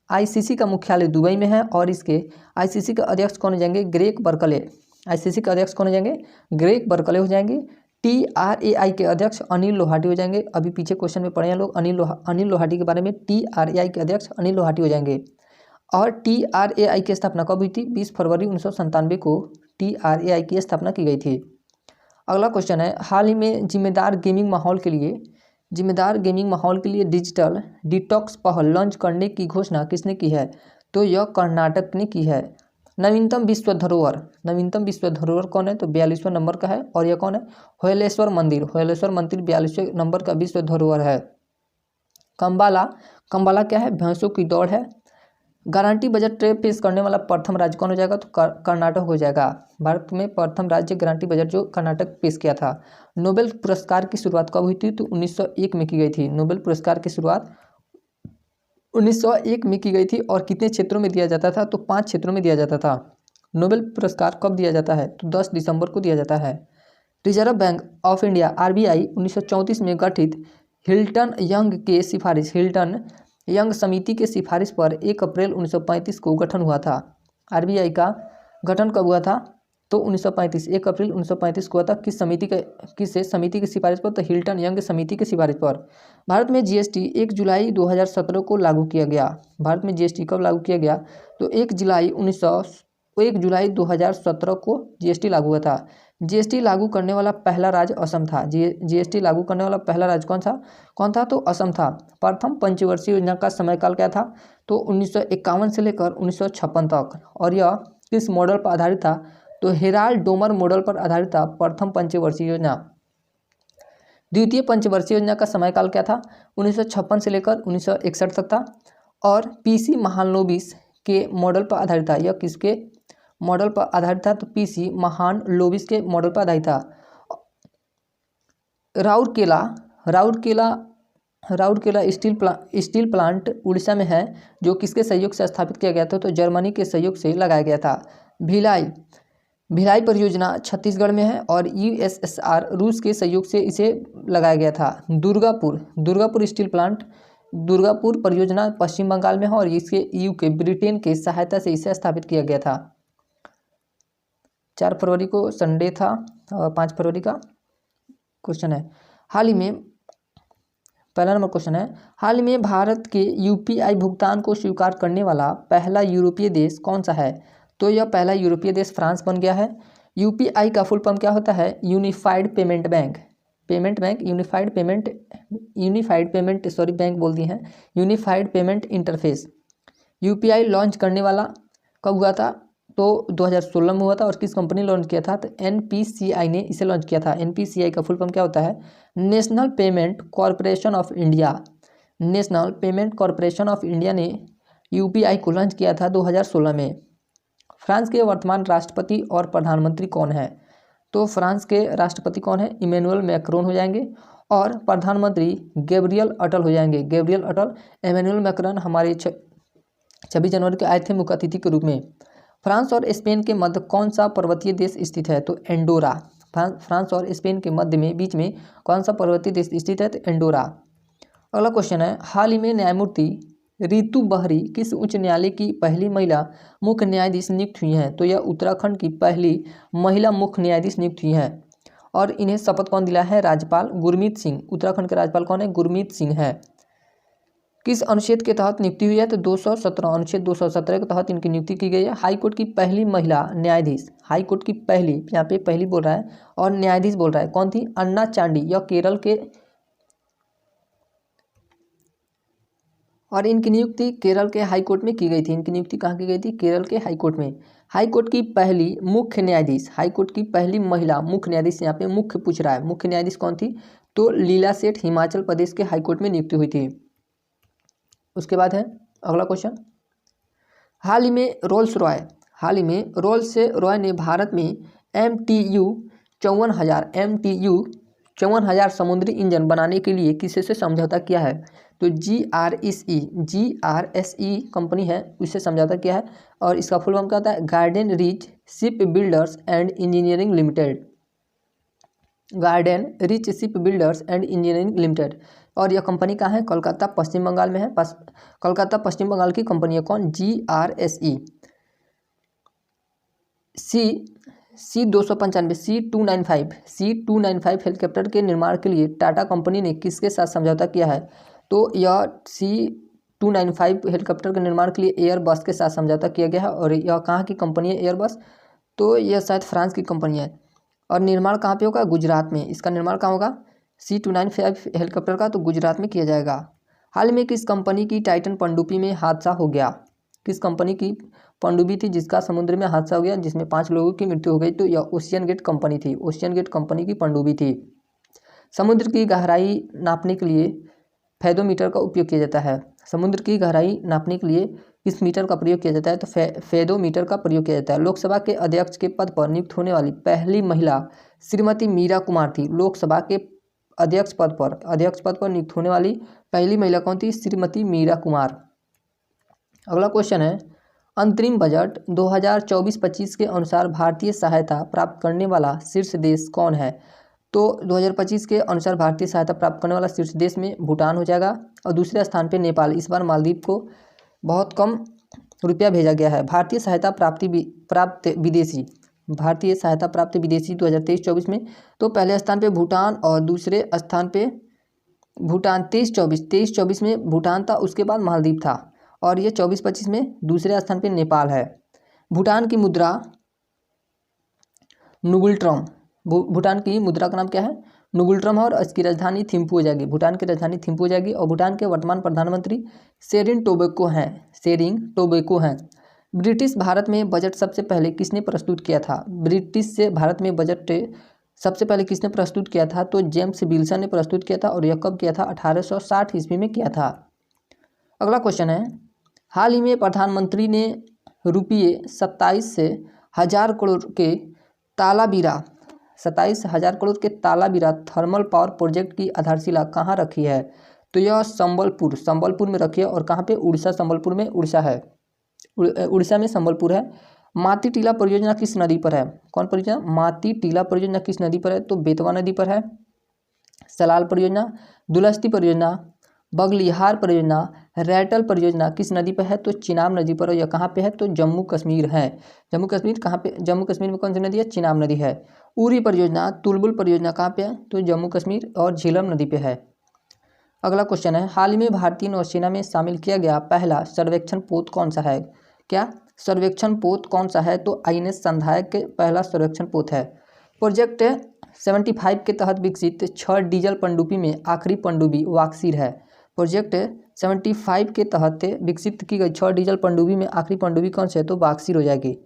आईसीसी का मुख्यालय दुबई में है और इसके आईसीसी के अध्यक्ष कौन हो जाएंगे? Greg Berkeley. आईसीसी के अध्यक्ष कौन हो जाएंगे? ग्रेग बर्कले हो जाएंगे। TRAI के अध्यक्ष अनिल लोहाटी हो जाएंगे। अभी पीछे क्वेश्चन में पढ़े हैं लोग अनिल लोहाटी के बारे में। TRAI के अध्यक्ष अनिल लोहाटी हो जाएंगे। और TRAI की स्थापना कब हुई थी? 20 फरवरी 1997 को TRAI की स्थापना की गई थी। अगला क्वेश्चन है, हाल ही में जिम्मेदार गेमिंग माहौल के लिए डिजिटल डिटॉक्स पहल लॉन्च करने की घोषणा किसने की है? तो यह कर्नाटक ने की है। नवीनतम विश्व धरोहर कौन है? तो 42वें नंबर का है। और यह कौन है? होयलेश्वर मंदिर 42वें नंबर का विश्व धरोहर है। कंबाला क्या है? भैंसों की दौड़ है। गारंटी बजट पेश करने वाला प्रथम राज्य कौन हो जाएगा? तो कर्नाटक हो जाएगा। भारत में प्रथम राज्य गारंटी बजट जो कर्नाटक पेश किया था। नोबेल पुरस्कार की शुरुआत कब हुई थी? तो 1901 में की गई थी। नोबेल पुरस्कार की शुरुआत 1901 में की गई थी। और कितने क्षेत्रों में दिया जाता था? तो 5 क्षेत्रों में दिया जाता था। नोबेल पुरस्कार कब दिया जाता है? तो 10 दिसंबर को दिया जाता है। Reserve bank of India RBI 1934 में गठित हिल्टन यंग समिति के सिफारिश पर 1 अप्रैल 1935 को गठन हुआ था। RBI का गठन कब हुआ था? तो 1935 1 अप्रैल 1935 को हुआ था। किस समिति की सिफारिश पर? तो हिल्टन यंग समिति की सिफारिश पर। भारत में GST 1 जुलाई 2017 को लागू किया गया। भारत में GST कब लागू किया गया? तो 1 जुलाई 2017 को GST लागू हुआ था। GST लागू करने वाला पहला राज्य असम था। GST लागू करने वाला पहला राज्य कौन था? तो असम था। प्रथम पंचवर्षीय योजना का সময়काल क्या था? तो 1951 से लेकर 1956 तक। और यह किस मॉडल पर आधारित था? तो हेराल्ड डोमर मॉडल पर आधारित था प्रथम पंचवर्षीय योजना। द्वितीय पंचवर्षीय योजना का সময়काल क्या था? 1956 से लेकर 1961 तक था। और PC महालनोबिस के मॉडल पर आधारित था। यह किसके मॉडल पर आधारित था? तो PC महालनोबिस के मॉडल पर आधारित था। राउरकेला स्टील प्लांट उड़ीसा में है, जो किसके सहयोग से स्थापित किया गया था? तो जर्मनी के सहयोग से लगाया गया था। भिलाई परियोजना छत्तीसगढ़ में है और USSR रूस के सहयोग से इसे लगाया गया था। दुर्गापुर स्टील प्लांट दुर्गापुर परियोजना पश्चिम बंगाल में है और इसके UK ब्रिटेन के सहायता से इसे स्थापित किया गया था। 4 फरवरी को संडे था। 5 फरवरी का क्वेश्चन है। पहला नंबर क्वेश्चन है, हाल ही में भारत के UPI भुगतान को स्वीकार करने वाला पहला यूरोपीय देश कौन सा है? तो यह पहला यूरोपीय देश फ्रांस बन गया है। UPI का फुल फॉर्म क्या होता है? Unified payment bank. Unified payment interface. UPI launch करने वाला कब हुआ था? तो 2016 में हुआ था। और किस कंपनी लॉन्च किया था? तो NPCI ने इसे लॉन्च किया था। NPCI का फुल फॉर्म क्या होता है? National payment corporation of India ने UPI को लॉन्च किया था 2016 में। फ्रांस के वर्तमान राष्ट्रपति और प्रधानमंत्री कौन है? तो फ्रांस के राष्ट्रपति कौन है? इमैनुअल मैक्रोन हो जाएंगे। और प्रधानमंत्री गैब्रियल अटल हो जाएंगे, गैब्रियल अटल। एमेनुअल मैक्रॉन हमारे 26 जनवरी के आए थे मुख्य अतिथि के रूप में। फ्रांस और स्पेन के मध्य कौन सा पर्वतीय देश स्थित है? तो एंडोरा। फ्रांस और स्पेन के मध्य में बीच में कौन सा पर्वतीय देश स्थित है? तो एंडोरा। अगला क्वेश्चन है, हाल ही में न्यायमूर्ति रितु बहरी किस उच्च न्यायालय की पहली महिला मुख्य न्यायाधीश नियुक्त हुई हैं? तो यह उत्तराखंड की पहली महिला मुख्य न्यायाधीश नियुक्त हुई हैं। और इन्हें शपथ कौन दिलाया है? राज्यपाल गुरमीत सिंह। उत्तराखंड के राज्यपाल कौन है? गुरमीत सिंह है। किस अनुच्छेद के तहत नियुक्ति हुई है? तो 217, अनुच्छेद 217 के तहत इनकी नियुक्ति की गई है। हाईकोर्ट की पहली महिला न्यायाधीश, हाईकोर्ट की पहली, यहाँ पे पहली बोल रहा है और न्यायाधीश बोल रहा है, कौन थी? अन्ना चांडी। यह केरल के, और इनकी नियुक्ति केरल के हाईकोर्ट में की गई थी। इनकी नियुक्ति कहाँ की गई थी? केरल के हाईकोर्ट में। हाईकोर्ट की पहली मुख्य न्यायाधीश, हाईकोर्ट की पहली महिला मुख्य न्यायाधीश, यहाँ पे मुख्य पूछ रहा है, मुख्य न्यायाधीश कौन थी? तो लीला सेठ, हिमाचल प्रदेश के हाईकोर्ट में नियुक्ति हुई थी। उसके बाद है अगला क्वेश्चन, हाल ही में रोल्स रॉय ने भारत में MTU 54,000 समुद्री इंजन बनाने के लिए किसी से समझौता किया है? तो GRSE कंपनी है, उससे समझौता किया है। और इसका फुल फॉर्म क्या होता है? Garden rich ship builders and engineering limited, garden rich ship builders and engineering limited. और यह कंपनी कहाँ है? कोलकाता पश्चिम बंगाल में है। कोलकाता पश्चिम बंगाल की कंपनी है। कौन? GRSE। C295 हेलीकॉप्टर के निर्माण के लिए टाटा कंपनी ने किसके साथ समझौता किया है? तो यह C295 हेलीकॉप्टर के निर्माण के लिए एयरबस के साथ समझौता किया गया है। और यह कहाँ की कंपनी है एयरबस? तो यह शायद फ्रांस की कंपनी है। और निर्माण कहाँ पे होगा? गुजरात में। इसका निर्माण कहाँ होगा? C295 हेलीकॉप्टर का तो गुजरात में किया जाएगा। हाल में किस कंपनी की टाइटन पनडुब्बी में हादसा हो गया? किस कंपनी की पनडुब्बी थी जिसका समुद्र में हादसा हो गया, जिसमें 5 लोगों की मृत्यु हो गई? तो यह ओशियन गेट कंपनी थी, ओशियन गेट कंपनी की पनडुब्बी थी। समुद्र की गहराई नापने के लिए फेदोमीटर का उपयोग किया जाता है। समुद्र की गहराई नापने के लिए किस मीटर का प्रयोग किया जाता है? तो फेदोमीटर का प्रयोग किया जाता है। लोकसभा के अध्यक्ष के पद पर नियुक्त होने वाली पहली महिला श्रीमती मीरा कुमार थी। लोकसभा के अध्यक्ष पद पर नियुक्त होने वाली पहली महिला कौन थी? श्रीमती मीरा कुमार। अगला क्वेश्चन है, अंतरिम बजट 2024-25 के अनुसार भारतीय सहायता प्राप्त करने वाला शीर्ष देश कौन है? तो 2025 के अनुसार भारतीय सहायता प्राप्त करने वाला शीर्ष देश में भूटान हो जाएगा। और दूसरे स्थान पे नेपाल। इस बार मालदीव को बहुत कम रुपया भेजा गया है। भारतीय सहायता प्राप्त विदेशी 2023-24 में तो पहले स्थान पे भूटान और दूसरे स्थान पे भूटान 23-24 में भूटान था, उसके बाद मालदीव था। और ये 24-25 में दूसरे स्थान पे नेपाल है। भूटान की मुद्रा नुगुल-ट्रम, भूटान की मुद्रा का नाम क्या है? नुगुल-ट्रम है। और इसकी राजधानी थिम्पू हो जाएगी, भूटान की राजधानी थिम्पू हो जाएगी। और भूटान के वर्तमान प्रधानमंत्री सेरिंग टोबैको हैं। ब्रिटिश भारत में बजट सबसे पहले किसने प्रस्तुत किया था? ब्रिटिश से भारत में बजट सबसे पहले किसने प्रस्तुत किया था? तो जेम्स विल्सन ने प्रस्तुत किया था। और यह कब किया था? 1860 ईस्वी में किया था। अगला क्वेश्चन है, हाल ही में प्रधानमंत्री ने रुपये 27,000 करोड़ के तालाबीरा थर्मल पावर प्रोजेक्ट की आधारशिला कहाँ रखी है? तो यह संबलपुर में रखी है। और कहाँ पे? उड़ीसा, संबलपुर में उड़ीसा है, उड़ीसा में संबलपुर है। माती टीला परियोजना किस नदी पर है? कौन परियोजना? माती टीला परियोजना किस नदी पर है? तो बेतवा नदी पर है। सलाल परियोजना, दुलस्ती परियोजना, बगलिहार परियोजना, रैटल परियोजना किस नदी पर है? तो चिनाब नदी पर। यह कहाँ पे है? तो जम्मू कश्मीर है। जम्मू कश्मीर कहाँ पे? जम्मू कश्मीर में कौन सी नदी है? चिनाब नदी है। उरी परियोजना, तुलबुल परियोजना कहाँ पे है? तो जम्मू कश्मीर और झेलम नदी पे है। अगला क्वेश्चन है, हाल ही में भारतीय नौसेना में शामिल किया गया पहला सर्वेक्षण पोत कौन सा है? क्या सर्वेक्षण पोत कौन सा है? तो INS संधायक के पहला सर्वेक्षण पोत है। प्रोजेक्ट 75 के तहत विकसित 6 डीजल पनडुब्बी में आखिरी पनडुब्बी वाक्सीर है। प्रोजेक्ट 75 के तहत विकसित की गई 6 डीजल पनडुब्बी में आखिरी पनडुब्बी कौन सी है? तो वाक्सीर हो जाएगी।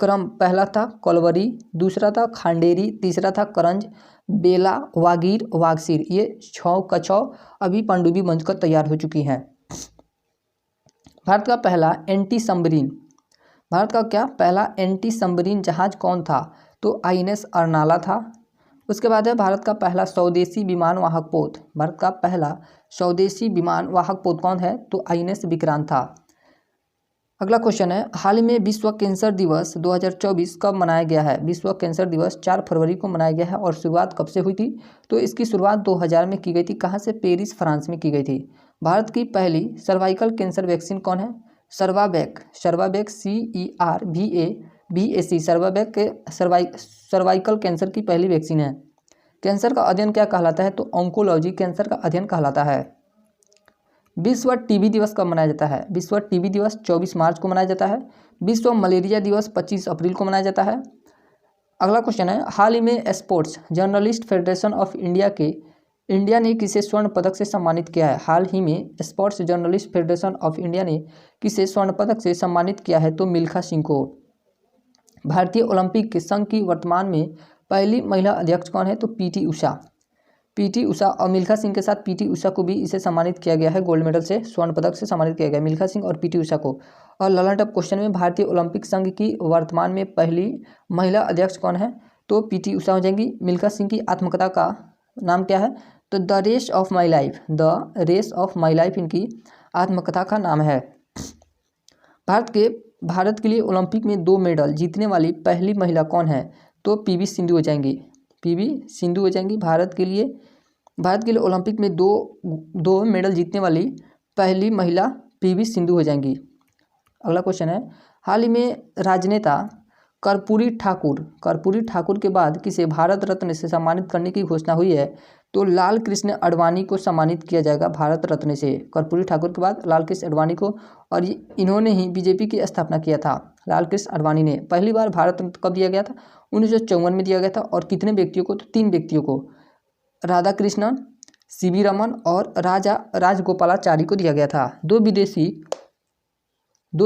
क्रम पहला था कोलवरी, दूसरा था खांडेरी, तीसरा था करंज, बेला, वागीर, वागसीर। ये 6 का 6 अभी पनडुब्बी बनकर तैयार हो चुकी हैं। भारत का पहला एंटी सबमरीन जहाज कौन था? तो INS अर्नाला था। उसके बाद है भारत का पहला स्वदेशी विमान वाहक पोत। भारत का पहला स्वदेशी विमान वाहक पोत कौन है? तो INS विक्रांत था। अगला क्वेश्चन है, हाल ही में विश्व कैंसर दिवस 2024 कब मनाया गया है? विश्व कैंसर दिवस 4 फरवरी को मनाया गया है और शुरुआत कब से हुई थी? तो इसकी शुरुआत 2000 में की गई थी। कहाँ से? पेरिस, फ्रांस में की गई थी। भारत की पहली सर्वाइकल कैंसर वैक्सीन कौन है? सर्वावैक। सर्वावैक CERVAVAC सर्वावैक के सर्वाइकल कैंसर की पहली वैक्सीन है। कैंसर का अध्ययन क्या कहलाता है? तो ऑन्कोलॉजी कैंसर का अध्ययन कहलाता है। विश्व टीबी दिवस कब मनाया जाता है? विश्व टीबी दिवस 24 मार्च को मनाया जाता है। विश्व मलेरिया दिवस 25 अप्रैल को मनाया जाता है। अगला क्वेश्चन है, हाल ही में sports journalist federation of India ने किसे स्वर्ण पदक से सम्मानित किया है? हाल ही में sports journalist federation of India ने किसे स्वर्ण पदक से सम्मानित किया है? तो मिल्खा सिंह को। भारतीय ओलंपिक संघ की वर्तमान में पहली महिला अध्यक्ष कौन है? तो PT उषा और मिल्खा सिंह के साथ PT उषा को भी इसे सम्मानित किया गया है, गोल्ड मेडल से, स्वर्ण पदक से सम्मानित किया गया है मिल्खा सिंह और PT उषा को। और ललन टॉप क्वेश्चन में भारतीय ओलंपिक संघ की वर्तमान में पहली महिला अध्यक्ष कौन है? तो PT उषा हो जाएंगी। मिल्खा सिंह की आत्मकथा का नाम क्या है? तो the race of my life, the race of my life इनकी आत्मकथा का नाम है। भारत के लिए ओलंपिक में 2 मेडल जीतने वाली पहली महिला कौन है? तो PV सिंधु हो जाएंगी। PV सिंधु हो जाएंगी। भारत के लिए ओलंपिक में दो मेडल जीतने वाली पहली महिला PV सिंधु हो जाएंगी। अगला क्वेश्चन है, हाल ही में राजनेता कर्पूरी ठाकुर के बाद किसे भारत रत्न से सम्मानित करने की घोषणा हुई है? तो लाल कृष्ण आडवाणी को सम्मानित किया जाएगा भारत रत्न से। कर्पूरी ठाकुर के बाद लाल कृष्ण आडवाणी को, और इन्होंने ही BJP की स्थापना किया था। लाल कृष्ण आडवाणी ने पहली बार भारत रत्न कब दिया गया था? 1954 में दिया गया था। और कितने व्यक्तियों को? तो 3 व्यक्तियों को, राधा कृष्णन, CV रमन और राजगोपालाचारी को दिया गया था। दो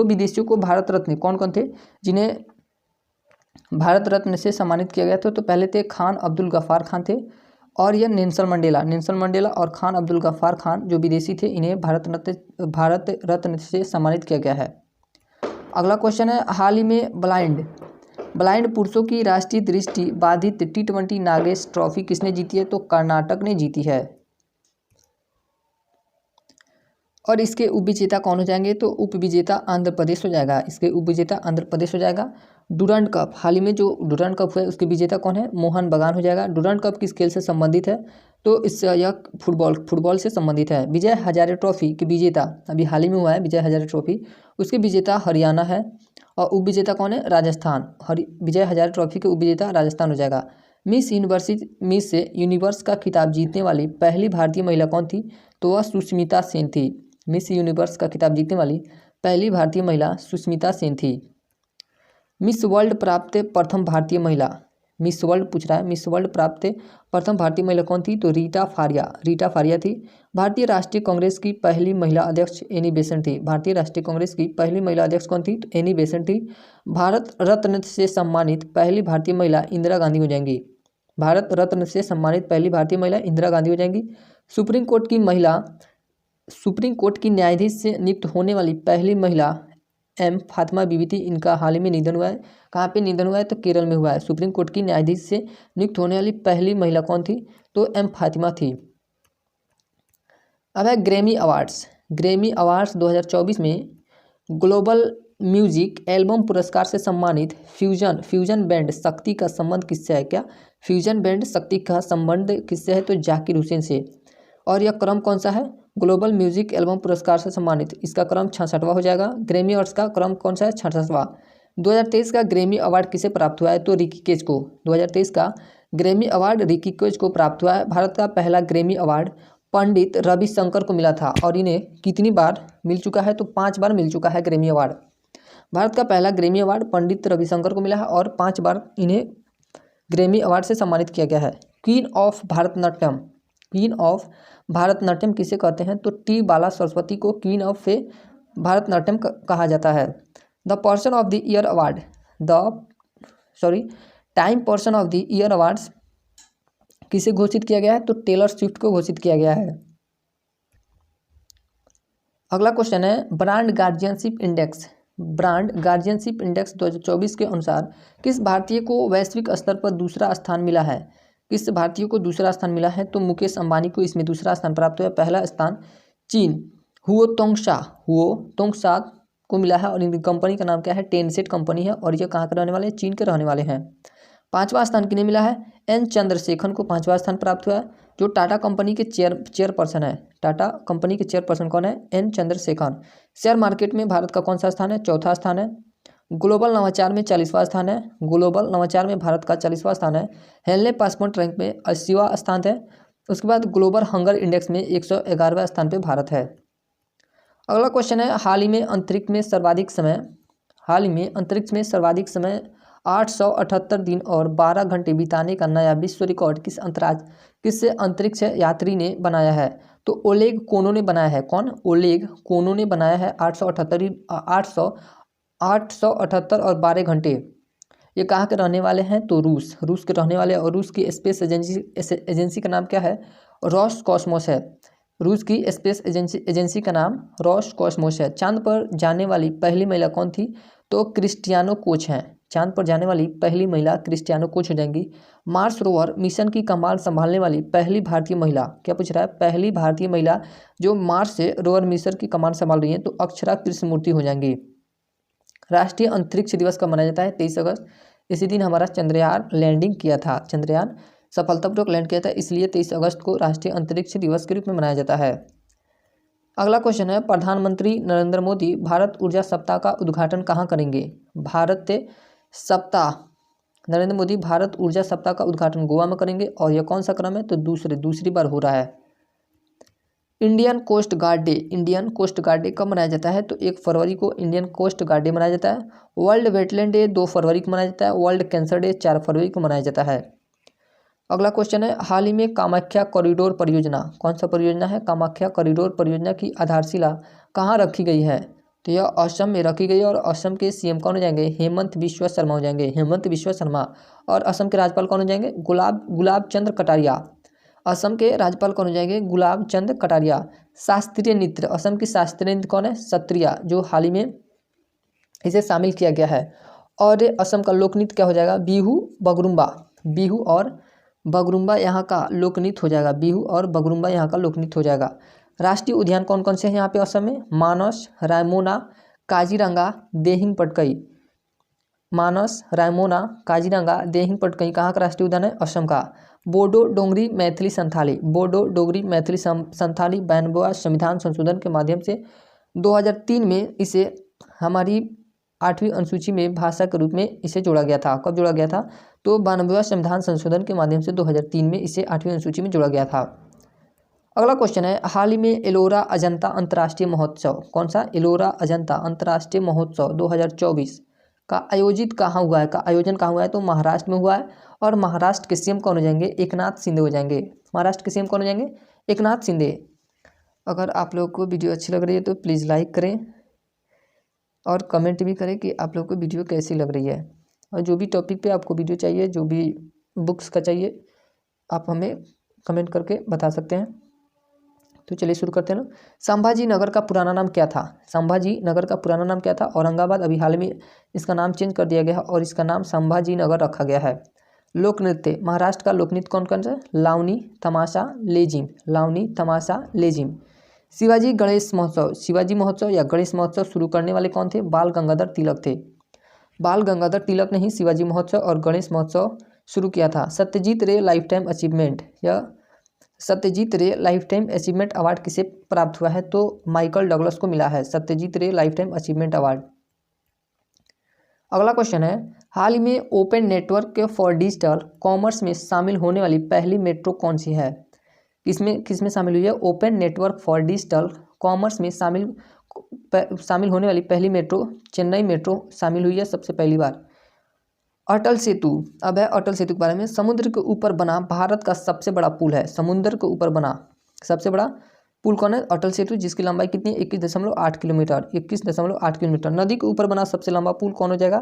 विदेशियों को भारत रत्न कौन कौन थे जिन्हें भारत रत्न से सम्मानित किया गया था? तो पहले थे खान अब्दुल गफ्फार खान थे, और यह नेल्सन मंडेला और खान अब्दुल गफ्फार खान जो विदेशी थे, इन्हें भारत रत्न से सम्मानित किया गया है। अगला क्वेश्चन है, हाल ही में ब्लाइंड पुरुषों की राष्ट्रीय दृष्टि बाधित T20 नागेश ट्रॉफी किसने जीती है? तो कर्नाटक ने जीती है। और इसके उपविजेता कौन हो जाएंगे? तो उपविजेता आंध्र प्रदेश हो जाएगा। इसके उपविजेता आंध्र प्रदेश हो जाएगा। डुरंड कप, हाल ही में जो डुरंड कप हुआ है उसके विजेता कौन है? मोहन बगान हो जाएगा। डुरंड कप किस खेल से संबंधित है? तो इससे यह फुटबॉल से संबंधित है। विजय हजारे ट्रॉफी के विजेता, अभी हाल ही में हुआ है विजय हजारे ट्रॉफी, उसके विजेता हरियाणा है। और उपविजेता कौन है? राजस्थान। विजय हजारे ट्रॉफी के उपविजेता राजस्थान हो जाएगा। मिस यूनिवर्स का खिताब जीतने वाली पहली भारतीय महिला कौन थी? तो वह सुष्मिता सेन थी। मिस यूनिवर्स का खिताब जीतने वाली पहली भारतीय महिला सुष्मिता सेन थी। मिस वर्ल्ड प्राप्त प्रथम भारतीय महिला, मिस वर्ल्ड पूछ रहा है, मिस वर्ल्ड प्राप्त प्रथम भारतीय महिला कौन थी? तो रीटा फारिया थी। भारतीय राष्ट्रीय कांग्रेस की पहली महिला अध्यक्ष एनी बेसेंट थी। भारतीय राष्ट्रीय कांग्रेस की पहली महिला अध्यक्ष कौन थी? तो एनी बेसेंट थी। भारत रत्न से सम्मानित पहली भारतीय महिला इंदिरा गांधी हो जाएंगी। भारत रत्न से सम्मानित पहली भारतीय महिला इंदिरा गांधी हो जाएंगी। सुप्रीम कोर्ट की न्यायाधीश से नियुक्त होने वाली पहली महिला M फातिमा बीबी थी। इनका हाल ही में निधन हुआ है। कहाँ पे निधन हुआ है? तो केरल में हुआ है। सुप्रीम कोर्ट की न्यायाधीश से नियुक्त होने वाली पहली महिला कौन थी? तो M फातिमा थी। अब है ग्रैमी अवार्ड्स 2024 में ग्लोबल म्यूजिक एल्बम पुरस्कार से सम्मानित फ्यूजन बैंड शक्ति का संबंध किससे है? क्या फ्यूजन बैंड शक्ति का संबंध किससे है? तो जाकिर हुसैन से। और यह क्रम कौन सा है? ग्लोबल म्यूजिक एल्बम पुरस्कार से सम्मानित, इसका क्रम 66वां हो जाएगा। ग्रैमी अवार्ड्स का क्रम कौन सा है? 66वां। 2023 का ग्रैमी अवार्ड किसे प्राप्त हुआ है? तो रिकी केज को। 2023 का ग्रैमी अवार्ड रिकी केज को प्राप्त हुआ है। भारत का पहला ग्रैमी अवार्ड पंडित रविशंकर को मिला था, और इन्हें कितनी बार मिल चुका है? तो 5 बार मिल चुका है ग्रैमी अवार्ड। भारत का पहला ग्रैमी अवार्ड पंडित रविशंकर को मिला है, और 5 बार इन्हें ग्रैमी अवार्ड से सम्मानित किया गया है। क्वीन ऑफ भारतनाट्यम किसे कहते हैं? तो T बाला सरस्वती को क्वीन ऑफ भारतनाट्यम कहा जाता है। The person of the year award time person of the year awards किसे घोषित किया गया है? तो टेलर स्विफ्ट को घोषित किया गया है। अगला क्वेश्चन है, ब्रांड गार्जियनशिप इंडेक्स 2024 के अनुसार किस भारतीय को वैश्विक स्तर पर दूसरा स्थान मिला है? किस भारतीय को दूसरा स्थान मिला है? तो मुकेश अंबानी को इसमें दूसरा स्थान प्राप्त हुआ। पहला स्थान चीन हुओ तोंगशा को मिला है और इनकी कंपनी का नाम क्या है? टेंसेंट कंपनी है और ये कहाँ के रहने वाले हैं? चीन के रहने वाले हैं। पांचवा स्थान किन्हें मिला है? एन चंद्रशेखर को पांचवा स्थान प्राप्त हुआ है, जो टाटा कंपनी के चेयरपर्सन है। टाटा कंपनी के चेयरपर्सन कौन है? एन चंद्रशेखर। शेयर मार्केट में भारत का कौन सा स्थान है? चौथा स्थान है। ग्लोबल नवाचार में 40वां स्थान है। ग्लोबल नवाचार में भारत का 40वां स्थान है। हेनले पासपोर्ट रैंक में 80वां स्थान है। उसके बाद ग्लोबल हंगर इंडेक्स में 111वें स्थान पे भारत है। अगला क्वेश्चन है, हाल ही में अंतरिक्ष में सर्वाधिक समय 878 दिन और 12 घंटे बिताने का नया विश्व रिकॉर्ड किस अंतरिक्ष यात्री ने बनाया है? तो ओलेग कोनो ने बनाया है। कौन? ओलेग कोनो ने बनाया है। 878 और 12 घंटे। ये कहाँ के रहने वाले हैं? तो रूस के रहने वाले, और रूस की स्पेस एजेंसी का नाम क्या है? रोसकॉस्मोस है। रूस की स्पेस एजेंसी का नाम रोसकॉस्मोस है। चांद पर जाने वाली पहली महिला कौन थी? तो क्रिस्टियानो कोच हैं। चांद पर जाने वाली पहली महिला क्रिस्टियानो कोच हो जाएंगी। मार्स रोवर मिशन की कमान संभालने वाली पहली भारतीय महिला, क्या पूछ रहा है? पहली भारतीय महिला जो मार्स से रोवर मिशन की कमान संभाल रही है, तो अक्षरा कृष्णमूर्ति हो जाएंगी। राष्ट्रीय अंतरिक्ष दिवस कब मनाया जाता है? 23 अगस्त। इसी दिन हमारा चंद्रयान लैंडिंग किया था। चंद्रयान सफलतापूर्वक लैंड किया था, इसलिए 23 अगस्त को राष्ट्रीय अंतरिक्ष दिवस के रूप में मनाया जाता है। अगला क्वेश्चन है, प्रधानमंत्री नरेंद्र मोदी भारत ऊर्जा सप्ताह का उद्घाटन कहाँ करेंगे? नरेंद्र मोदी भारत ऊर्जा सप्ताह का उद्घाटन गोवा में करेंगे। और यह कौन सा क्रम है? तो दूसरी बार हो रहा है। इंडियन कोस्ट गार्ड डे कब मनाया जाता है? तो 1 फरवरी को इंडियन कोस्ट गार्ड डे मनाया जाता है। वर्ल्ड वेटलैंड डे 2 फरवरी को मनाया जाता है। वर्ल्ड कैंसर डे 4 फरवरी को मनाया जाता है। अगला क्वेश्चन है, हाल ही में कामाख्या कॉरिडोर परियोजना, कौन सा परियोजना है? कामाख्या कॉरिडोर परियोजना की आधारशिला कहाँ रखी गई है? तो यह असम में रखी गई है। और असम के सीएम कौन हो जाएंगे? हेमंत बिश्वा शर्मा हो जाएंगे। हेमंत बिश्वा शर्मा। और असम के राज्यपाल कौन हो जाएंगे? गुलाब चंद्र कटारिया। असम के राज्यपाल कौन हो जाएंगे? गुलाब चंद कटारिया। शास्त्रीय नृत्य, असम की शास्त्रीय नृत्य कौन है? सत्रिया, जो हाल ही में इसे शामिल किया गया है। और असम का लोक नृत्य क्या हो जाएगा? बिहू और बगरुम्बा यहाँ का लोक नृत्य हो जाएगा। बिहू और बगरुम्बा यहाँ का लोक नृत्य हो जाएगा। राष्ट्रीय उद्यान कौन कौन से हैं यहाँ पे असम में? मानस, रायमोना, काजीरंगा, देहिंग पटकई। मानस, रायमोना, काजीरंगा, देहिंग पटकई कहाँ का राष्ट्रीय उद्यान है? असम का। बोडो डोगरी मैथिली संथाली 92वां संविधान संशोधन के माध्यम से 2003 में इसे हमारी 8वीं अनुसूची में भाषा के रूप में इसे जोड़ा गया था। कब जोड़ा गया था? तो 92वां संविधान संशोधन के माध्यम से 2003 में इसे 8वीं अनुसूची में जोड़ा गया था। अगला क्वेश्चन है, हाल ही में एलोरा अजंता अंतर्राष्ट्रीय महोत्सव, कौन सा? एलोरा अजंता अंतर्राष्ट्रीय महोत्सव 2024 का आयोजन कहाँ हुआ है? तो महाराष्ट्र में हुआ है। और महाराष्ट्र के सीएम कौन हो जाएंगे? एकनाथ शिंदे हो जाएंगे। महाराष्ट्र के सीएम कौन हो जाएंगे? एकनाथ शिंदे। अगर आप लोग को वीडियो अच्छी लग रही है तो प्लीज़ लाइक करें और कमेंट भी करें कि आप लोग को वीडियो कैसी लग रही है। और जो भी टॉपिक पे आपको वीडियो चाहिए, जो भी बुक्स का चाहिए, आप हमें कमेंट करके बता सकते हैं। तो चलिए शुरू करते हैं ना। संभाजी नगर का पुराना नाम क्या था? संभाजी नगर का पुराना नाम क्या था? औरंगाबाद। अभी हाल में इसका नाम चेंज कर दिया गया है और इसका नाम संभाजी नगर रखा गया है। लोक नृत्य, महाराष्ट्र का लोक नृत्य कौन कौन सा? लावनी, तमाशा, लेजिम। शिवाजी महोत्सव या गणेश महोत्सव शुरू करने वाले कौन थे? बाल गंगाधर तिलक थे। बाल गंगाधर तिलक ने ही शिवाजी महोत्सव और गणेश महोत्सव शुरू किया था। सत्यजीत रे लाइफ टाइम अचीवमेंट अवार्ड किसे प्राप्त हुआ है? तो माइकल डगलस को मिला है सत्यजीत रे लाइफ टाइम अचीवमेंट अवार्ड। अगला क्वेश्चन है, हाल ही में open network for digital commerce में शामिल होने वाली पहली मेट्रो कौन सी है? किसमें शामिल हुई है? Open network for digital commerce में शामिल होने वाली पहली मेट्रो चेन्नई मेट्रो शामिल हुई है सबसे पहली बार। अटल सेतु, अब है अटल सेतु के बारे में। समुद्र के ऊपर बना भारत का सबसे बड़ा पुल है। समुद्र के ऊपर बना सबसे बड़ा पुल कौन है? अटल सेतु, जिसकी लंबाई कितनी है? 21.8 किलोमीटर। 21.8 किलोमीटर। नदी के ऊपर बना सबसे लंबा पुल कौन हो जाएगा?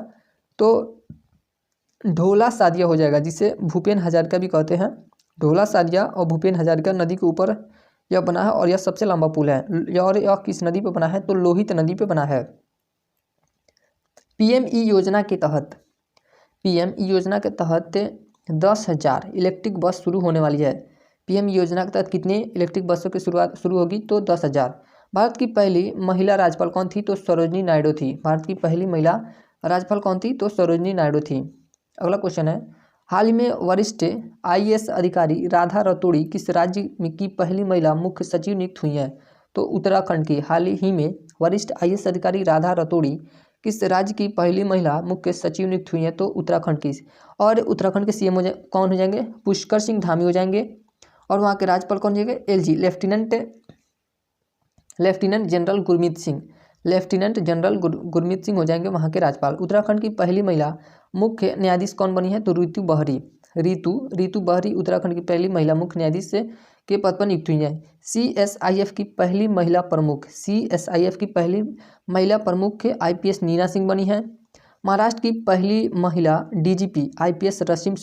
तो ढोला सादिया हो जाएगा, जिसे भूपेन हजारिका भी कहते हैं। ढोला सादिया और भूपेन हजारिका नदी के ऊपर यह बना है और यह सबसे लंबा पुल है। और यह किस नदी पे बना है? तो लोहित नदी पे बना है। पीएमई योजना के तहत 10,000 इलेक्ट्रिक बस शुरू होने वाली है। पीएम योजना के तहत कितने इलेक्ट्रिक बसों की शुरुआत शुरू होगी? तो 10,000। भारत की पहली महिला राज्यपाल कौन थी? तो सरोजनी नायडू थी। भारत की पहली महिला राज्यपाल कौन थी? तो सरोजनी नायडू थी। अगला क्वेश्चन है, हाल ही में वरिष्ठ आईएएस अधिकारी राधा रतोड़ी किस राज्य की पहली महिला मुख्य सचिव नियुक्त हुई हैं? तो उत्तराखंड की। हाल ही में वरिष्ठ आईएएस अधिकारी राधा रतोड़ी किस राज्य की पहली महिला मुख्य सचिव नियुक्त हुई है? तो उत्तराखंड की। और उत्तराखंड के सीएम कौन हो जाएंगे? पुष्कर सिंह धामी हो जाएंगे। और वहाँ के राज्यपाल कौन हो जाएंगे? LG lieutenant general Gurmeet Singh. Lieutenant general Gurmeet Singh हो जाएंगे वहाँ के राज्यपाल। उत्तराखंड की पहली महिला मुख्य न्यायाधीश कौन बनी है? तो ऋतु बहरी। ऋतु बहरी उत्तराखंड की पहली महिला मुख्य न्यायाधीश के पद पर नियुक्त हुई है। सीएसआईएफ की पहली महिला प्रमुख आईपीएस नीना सिंह बनी है। महाराष्ट्र की पहली महिला डीजीपी आईपीएस रसीम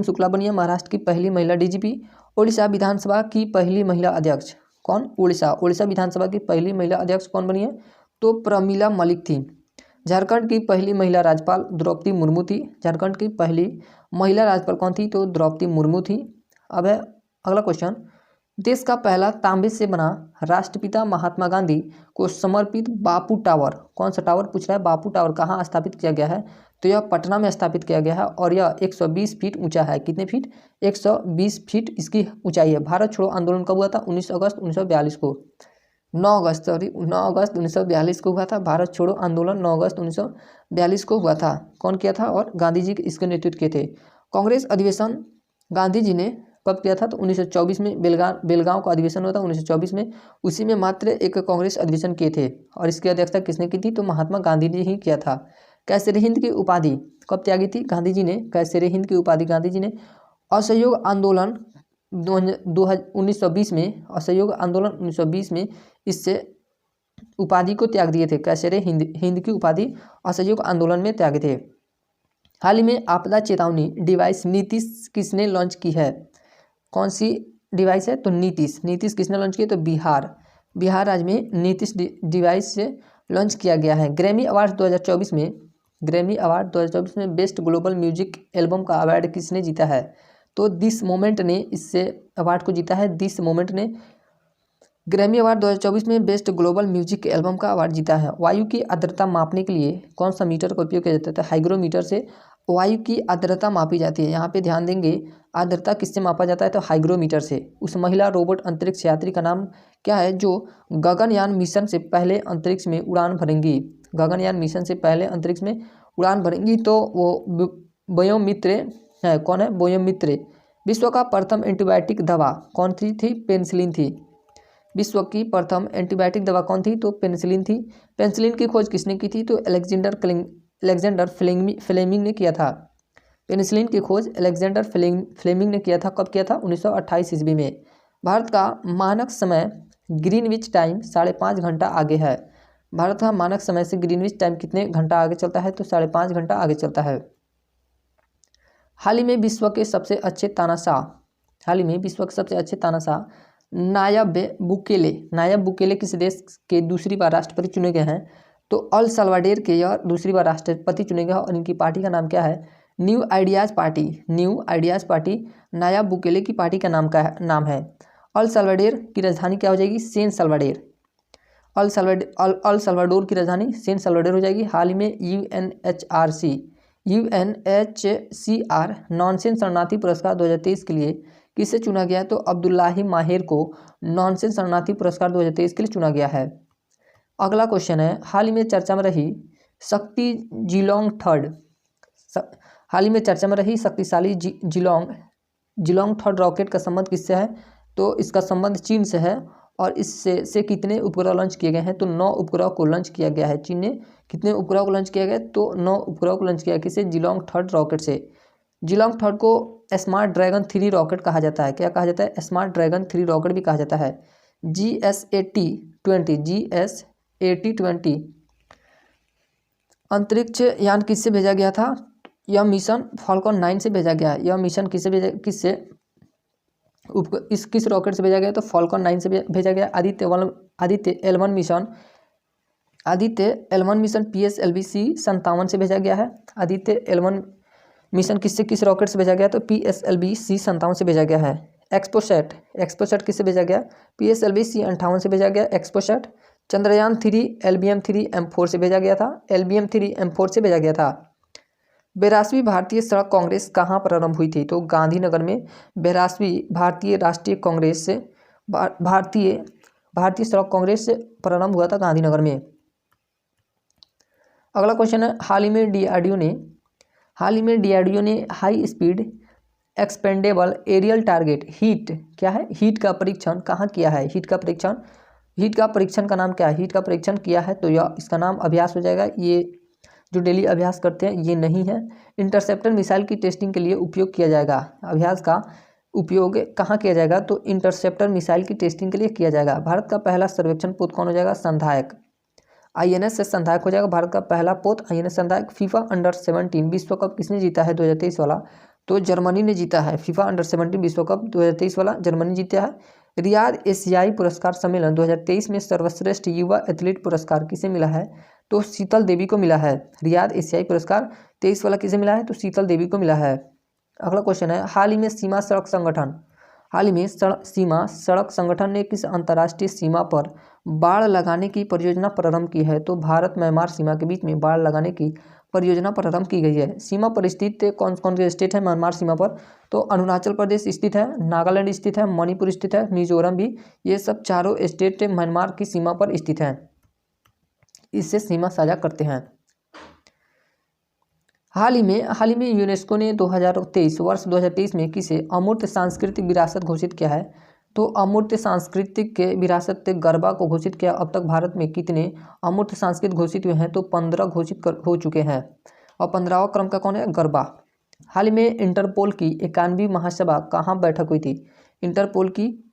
शुक्ला बनी है, महाराष्ट्र की पहली महिला डीजीपी। ओडिशा विधानसभा की पहली महिला अध्यक्ष कौन? ओडिशा विधानसभा की पहली महिला अध्यक्ष कौन बनी है? तो प्रमिला मलिक थी। झारखंड की पहली महिला राज्यपाल द्रौपदी मुर्मू थी। झारखंड की पहली महिला राज्यपाल कौन थी? तो द्रौपदी मुर्मू थी। अब है अगला क्वेश्चन, देश का पहला तांबे से बना राष्ट्रपिता महात्मा गांधी को समर्पित बापू टावर, कौन सा टावर पूछ रहा है? बापू टावर कहाँ स्थापित किया गया है? तो यह पटना में स्थापित किया गया है और यह 120 फीट ऊंचा है। कितने फीट? 120 फीट इसकी ऊंचाई है। भारत छोड़ो आंदोलन कब हुआ था? 19 अगस्त 1942 को। 9 अगस्त 1942 को हुआ था भारत छोड़ो आंदोलन। 9 अगस्त 1942 को हुआ था। कौन किया था? और गांधी जी इसके नेतृत्व किए थे। कांग्रेस अधिवेशन गांधी जी ने कब किया था? तो 1924 में बेलगांव का अधिवेशन हुआ था 1924 में। उसी में मात्र एक कांग्रेस अधिवेशन किए थे और इसकी अध्यक्षता किसने की थी? तो महात्मा गांधी जी ही किया था। कैसरे हिंद की उपाधि कब त्यागी थी गांधी जी ने? कैसरे हिंद की उपाधि गांधी जी ने असहयोग आंदोलन 1920 में, असहयोग आंदोलन 1920 में इससे उपाधि को त्याग दिए थे। कैसरे हिंद की उपाधि असहयोग आंदोलन में त्यागे थे। हाल ही में आपदा चेतावनी डिवाइस नीतीश किसने लॉन्च की है? कौन सी डिवाइस है? तो नीतीश किसने लॉन्च की? तो बिहार राज्य में नीतीश डिवाइस से लॉन्च किया गया है। ग्रैमी अवार्ड 2024 में बेस्ट ग्लोबल म्यूजिक एल्बम का अवार्ड किसने जीता है? तो दिस मोमेंट ने इससे अवार्ड को जीता है। दिस मोमेंट ने ग्रैमी अवार्ड 2024 में बेस्ट ग्लोबल म्यूजिक एल्बम का अवार्ड जीता है। वायु की आर्द्रता मापने के लिए कौन सा मीटर का उपयोग किया जाता है? तो हाइग्रोमीटर से वायु की आर्द्रता मापी जाती है। यहाँ पे ध्यान देंगे, आर्द्रता किससे मापा जाता है? तो हाइग्रोमीटर से। उस महिला रोबोट अंतरिक्ष यात्री का नाम क्या है जो गगनयान मिशन से पहले अंतरिक्ष में उड़ान भरेंगी? गगनयान मिशन से पहले अंतरिक्ष में उड़ान भरेंगी तो वो बोयोमित्रे है। कौन है? बोयोमित्रे। विश्व का प्रथम एंटीबायोटिक दवा कौन सी थी? पेनिसिलिन थी। विश्व की प्रथम एंटीबायोटिक दवा कौन थी? तो पेनिसिलिन थी। पेनिसिलिन की खोज किसने की थी? तो अलेक्जेंडर फ्लेमिंग ने किया था। पेनिसिलिन की खोज अलेक्जेंडर फ्लेमिंग ने किया था। कब किया था? 1928 ईस्वी में। भारत का मानक समय ग्रीनविच टाइम 5.5 घंटा आगे है। भारत का मानक समय से ग्रीनविच टाइम कितने घंटा आगे चलता है? तो 5.5 घंटा आगे चलता है। हाल ही में विश्व के सबसे अच्छे तानाशाह नायब बुकेले किस देश के दूसरी बार राष्ट्रपति चुने गए हैं? तो अल सल्वाडोर के यह दूसरी बार राष्ट्रपति चुने गए और इनकी पार्टी का नाम क्या है? New ideas party. Nayib Bukele की पार्टी का नाम है। अल सल्वाडोर की राजधानी क्या हो जाएगी? सेन सल्वाडोर। अल सल्वाडोर की राजधानी सेन सल्वाडोर हो जाएगी। हाल ही में यूएनएचसीआर नॉनसेंस शरणार्थी पुरस्कार 2023 के लिए किसे चुना गया है? तो अब्दुल्लाही माहिर को नॉनसेंस शरणार्थी पुरस्कार 2023 के लिए चुना गया है। अगला क्वेश्चन है, हाल ही में चर्चा में रही शक्तिशाली जिलोंग थर्ड रॉकेट का संबंध किससे है? तो इसका संबंध चीन से है और इससे कितने उपग्रह लॉन्च किए गए हैं? तो 9 उपग्रह को लॉन्च किया गया है। चीन ने कितने उपग्रह को लॉन्च किया गया? तो 9 उपग्रह को लॉन्च किया गया। किसे? जिलोंग थर्ड रॉकेट से। जिलोंग थर्ड को स्मार्ट ड्रैगन 3 रॉकेट कहा जाता है। क्या कहा जाता है? स्मार्ट ड्रैगन 3 रॉकेट भी कहा जाता है। GSAT-20 अंतरिक्ष यान किससे भेजा गया था? यह मिशन फॉल्कन 9 से भेजा गया। यह मिशन किस रॉकेट से भेजा गया? तो फॉल्कन 9 से भेजा गया। Aditya L1 mission PSLV C-57 से भेजा गया है। आदित्य L1 मिशन किससे किस रॉकेट से भेजा गया? तो PSLV C57 से भेजा गया है। एक्सपोसैट किससे भेजा गया? PSLV C58 से भेजा गया एक्सपोसैट। चंद्रयान 3 LBM-3M4 से भेजा गया था, LBM-3M4 से भेजा गया था। 82वीं भारतीय सड़क कांग्रेस कहाँ प्रारंभ हुई थी? तो गांधीनगर में 82वीं भारतीय राष्ट्रीय कांग्रेस से भारतीय सड़क कांग्रेस से प्रारंभ हुआ था गांधीनगर में। अगला क्वेश्चन है, हाल ही में डीआरडीओ ने high speed expendable aerial target HEAT क्या है? हीट का परीक्षण कहाँ किया है? हीट का परीक्षण का नाम क्या है? हीट का परीक्षण किया है तो यह इसका नाम अभ्यास हो जाएगा। ये जो डेली अभ्यास करते हैं ये नहीं है। इंटरसेप्टर मिसाइल की टेस्टिंग के लिए उपयोग किया जाएगा। अभ्यास का उपयोग कहाँ किया जाएगा? तो इंटरसेप्टर मिसाइल की टेस्टिंग के लिए किया जाएगा। भारत का पहला सर्वेक्षण पोत कौन हो जाएगा? संधायक। INS से संधायक हो जाएगा भारत का पहला पोत INS संधायक। फीफा अंडर-17 विश्व कप किसने जीता है 2023 वाला? तो जर्मनी ने जीता है। फीफा अंडर-17 विश्व कप 2023 वाला जर्मनी जीता है। रियाद एशियाई पुरस्कार सम्मेलन 2023 में सर्वश्रेष्ठ युवा एथलीट पुरस्कार किसे मिला है? तो शीतल देवी को मिला है। रियाद एशियाई पुरस्कार 23 वाला किसे मिला है? तो शीतल देवी को मिला है। अगला क्वेश्चन है, हाल ही में सीमा सड़क संगठन ने किस अंतर्राष्ट्रीय सीमा पर बाड़ लगाने की परियोजना प्रारंभ की है? तो भारत म्यांमार सीमा के बीच में बाड़ लगाने की परियोजना प्रारंभ की गई है। सीमा पर स्थित कौन कौन से स्टेट है म्यांमार सीमा पर? तो अरुणाचल प्रदेश स्थित है, नागालैंड स्थित है, मणिपुर स्थित है, मिजोरम भी। ये सब चारों स्टेट म्यांमार की सीमा पर स्थित हैं, इससे सीमा साझा करते हैं। हाल ही में यूनेस्को ने 2023 में किसे अमूर्त सांस्कृतिक विरासत घोषित किया है? तो अमूर्त सांस्कृतिक विरासत गरबा को घोषित किया। अब तक भारत में कितने अमूर्त सांस्कृतिक घोषित हुए हैं? तो 15 घोषित हो चुके हैं और 15वां क्रम का कौन है? गरबा। हाल ही में इंटरपोल की 91वीं महासभा कहाँ बैठक हुई थी? इंटरपोल की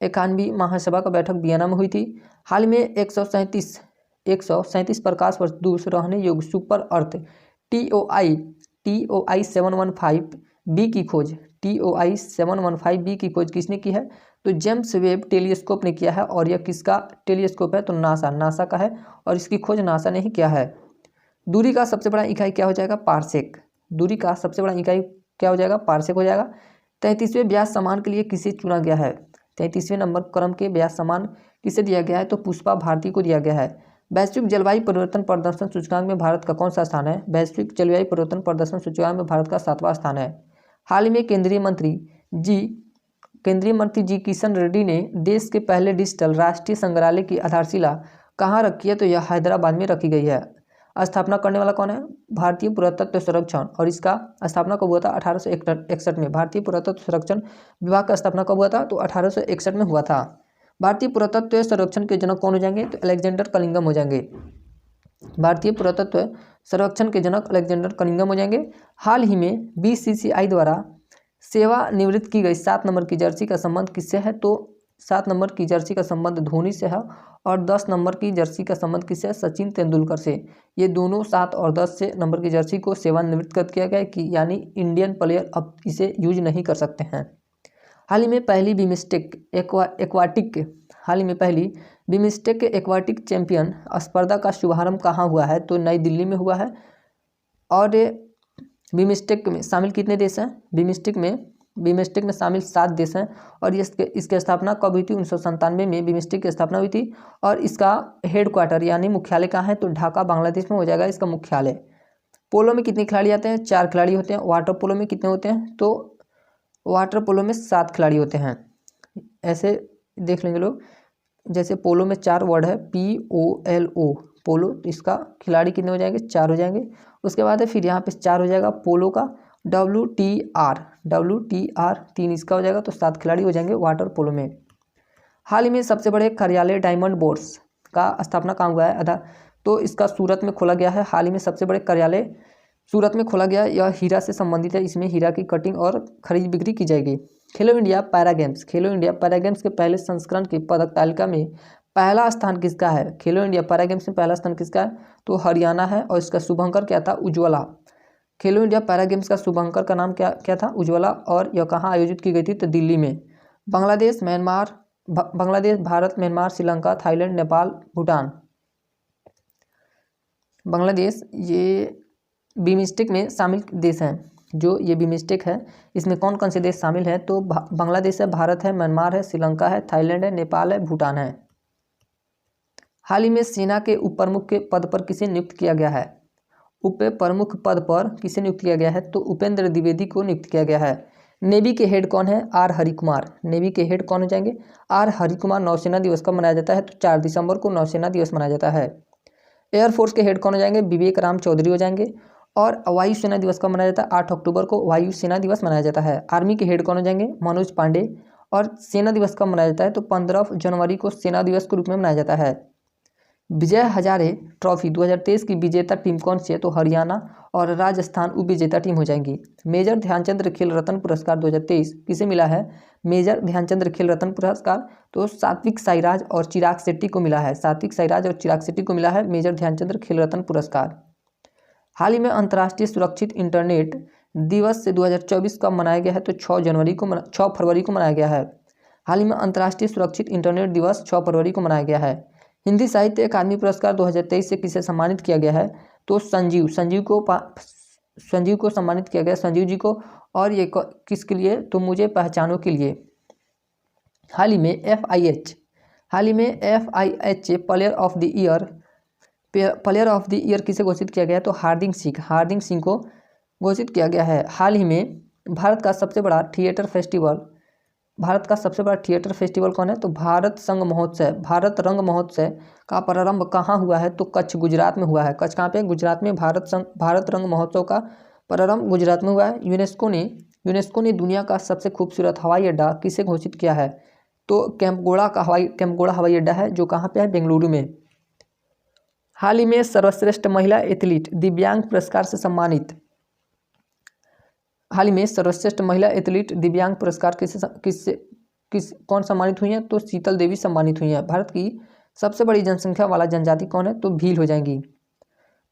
91वीं महासभा का बैठक वियना में हुई थी। हाल में 137 प्रकाश वर्ष दूर रहने योग्य सुपर अर्थ TOI 715B की खोज किसने की है? तो जेम्स वेब टेलीस्कोप ने किया है। और यह किसका टेलीस्कोप है? तो नासा का है और इसकी खोज नासा ने ही किया है। दूरी का सबसे बड़ा इकाई क्या हो जाएगा? पारसेक। दूरी का सबसे बड़ा इकाई क्या हो जाएगा? पारसेक हो जाएगा। 33वें ब्यास सम्मान के लिए किसे चुना गया है? 33वें नंबर क्रम के ब्यास सम्मान किसे दिया गया है? तो पुष्पा भारती को दिया गया है। वैश्विक जलवायु परिवर्तन प्रदर्शन सूचकांक में भारत का कौन सा स्थान है? वैश्विक जलवायु परिवर्तन प्रदर्शन सूचकांक में भारत का 7वां स्थान है। हाल ही में केंद्रीय मंत्री जी किशन रेड्डी ने देश के पहले डिजिटल राष्ट्रीय संग्रहालय की आधारशिला कहाँ रखी है? तो यह हैदराबाद में रखी गई है। स्थापना करने वाला कौन है? भारतीय पुरातत्व संरक्षण। और इसका स्थापना कब हुआ था? 1861 में। भारतीय पुरातत्व संरक्षण विभाग का स्थापना कब हुआ था? तो 1861 में हुआ था। भारतीय पुरातत्व संरक्षण के जनक कौन हो जाएंगे? तो अलेक्जेंडर कनिंघम हो जाएंगे। भारतीय पुरातत्व संरक्षण के जनक अलेक्जेंडर कनिंघम हो जाएंगे। हाल ही में BCCI द्वारा सेवानिवृत्त की गई 7 नंबर की जर्सी का संबंध किससे है? तो 7 नंबर की जर्सी का संबंध धोनी से है और 10 नंबर की जर्सी का संबंध किससे है? सचिन तेंदुलकर से। ये दोनों 7 और 10 से नंबर की जर्सी को सेवानिवृत्त कर दिया गया कि यानी इंडियन प्लेयर अब इसे यूज नहीं कर सकते हैं। हाल ही में पहली बिम्स्टेक एक्वाटिक चैंपियन स्पर्धा का शुभारंभ कहाँ हुआ है? तो नई दिल्ली में हुआ है। और बिम्स्टेक में शामिल कितने देश हैं? बिम्स्टेक में शामिल 7 देश हैं। और इसकी स्थापना कब हुई थी? 1997 में बिम्स्टेक की स्थापना हुई थी। और इसका हेडक्वार्टर यानी मुख्यालय कहाँ है? तो ढाका बांग्लादेश में हो जाएगा इसका मुख्यालय। पोलो में कितने खिलाड़ी आते हैं? 4 खिलाड़ी होते हैं। वाटर पोलो में कितने होते हैं? तो वाटर पोलो में 7 खिलाड़ी होते हैं। ऐसे देख लेंगे लोग, जैसे पोलो में 4 वर्ड है POLO पोलो, तो इसका खिलाड़ी कितने हो जाएंगे? 4 हो जाएंगे। उसके बाद है फिर यहाँ पे 4 हो जाएगा पोलो का WTR 3 इसका हो जाएगा, तो 7 खिलाड़ी हो जाएंगे वाटर पोलो में। हाल ही में सबसे बड़े कार्यालय डायमंड बोर्ड्स का स्थापना कहाँ हुआ है? तो इसका सूरत में खोला गया है। हाल ही में सबसे बड़े कार्यालय सूरत में खोला गया। यह हीरा से संबंधित है। इसमें हीरा की कटिंग और खरीद बिक्री की जाएगी। खेलो इंडिया पैरा गेम्स के पहले संस्करण की पदक तालिका में पहला स्थान किसका है? खेलो इंडिया पैरा गेम्स में पहला स्थान किसका है? तो हरियाणा है। और इसका शुभंकर क्या था? उज्ज्वला। खेलो इंडिया पैरा गेम्स का शुभंकर का नाम क्या था? उज्ज्वला। और यह कहाँ आयोजित की गई थी? तो दिल्ली में। Bangladesh, Bharat, Myanmar, Sri Lanka, Thailand, Nepal, Bhutan. बांग्लादेश ये बिम्स्टेक में शामिल देश हैं। जो ये बिमस्टेक है इसमें कौन कौन से देश शामिल हैं? तो बांग्लादेश है, भारत है, म्यांमार है, श्रीलंका है, थाईलैंड है, नेपाल है, भूटान है। हाल ही में सेना के उप प्रमुख के पद पर किसे नियुक्त किया गया है? उप प्रमुख पद पर किसे नियुक्त किया गया है? तो उपेंद्र द्विवेदी को नियुक्त किया गया है। नेवी के हेड कौन है? आर हरिकुमार। नेवी के हेड कौन हो जाएंगे? आर हरिकुमार। नौसेना दिवस कब मनाया जाता है? तो 4 दिसंबर को नौसेना दिवस मनाया जाता है। एयरफोर्स के हेड कौन हो जाएंगे? विवेक राम चौधरी हो जाएंगे। और वायुसेना दिवस कब मनाया जाता है? 8 अक्टूबर को वायुसेना दिवस मनाया जाता है। आर्मी के हेड कौन हो जाएंगे? मनोज पांडे। और सेना दिवस कब मनाया जाता है? तो 15 जनवरी को सेना दिवस के रूप में मनाया जाता है। विजय हजारे ट्रॉफी 2023 की विजेता टीम कौन सी है? तो हरियाणा और राजस्थान उप विजेता टीम हो जाएंगी। मेजर ध्यानचंद खेल रत्न पुरस्कार 2023 किसे मिला है? मेजर ध्यानचंद खेल रत्न पुरस्कार तो सात्विक साईराज और चिराग शेट्टी को मिला है। सात्विक साईराज और चिराग शेट्टी को मिला है मेजर ध्यानचंद खेल रत्न पुरस्कार। हाल ही में अंतर्राष्ट्रीय सुरक्षित इंटरनेट दिवस से 2024 कब मनाया गया है? तो 6 फरवरी को मनाया गया है। हाल ही में अंतर्राष्ट्रीय सुरक्षित इंटरनेट दिवस 6 फरवरी को मनाया गया है। हिंदी साहित्य अकादमी पुरस्कार 2023 से किसे सम्मानित किया गया है? तो संजीव को सम्मानित किया गया, संजीव जी को। और ये किसके लिए? तो मुझे पहचानों के लिए। हाल ही में FIH player of the year किसे घोषित किया गया है? तो हार्दिक सिंह को घोषित किया गया है। हाल ही में भारत का सबसे बड़ा थिएटर फेस्टिवल कौन है? तो भारत रंग महोत्सव का प्रारंभ कहाँ हुआ है? तो कच्छ, गुजरात में हुआ है। कच्छ कहाँ पे? गुजरात में। भारत रंग महोत्सव का प्रारंभ गुजरात में हुआ है। यूनेस्को ने दुनिया का सबसे खूबसूरत हवाई अड्डा किसे घोषित किया है? तो कैंपगोड़ा हवाई अड्डा है, जो कहाँ पे है? बेंगलुरु में। हाल ही में सर्वश्रेष्ठ महिला एथलीट दिव्यांग पुरस्कार से सम्मानित कौन सम्मानित हुई हैं? तो शीतल देवी सम्मानित हुई हैं। भारत की सबसे बड़ी जनसंख्या वाला जनजाति कौन है? तो भील हो जाएंगी।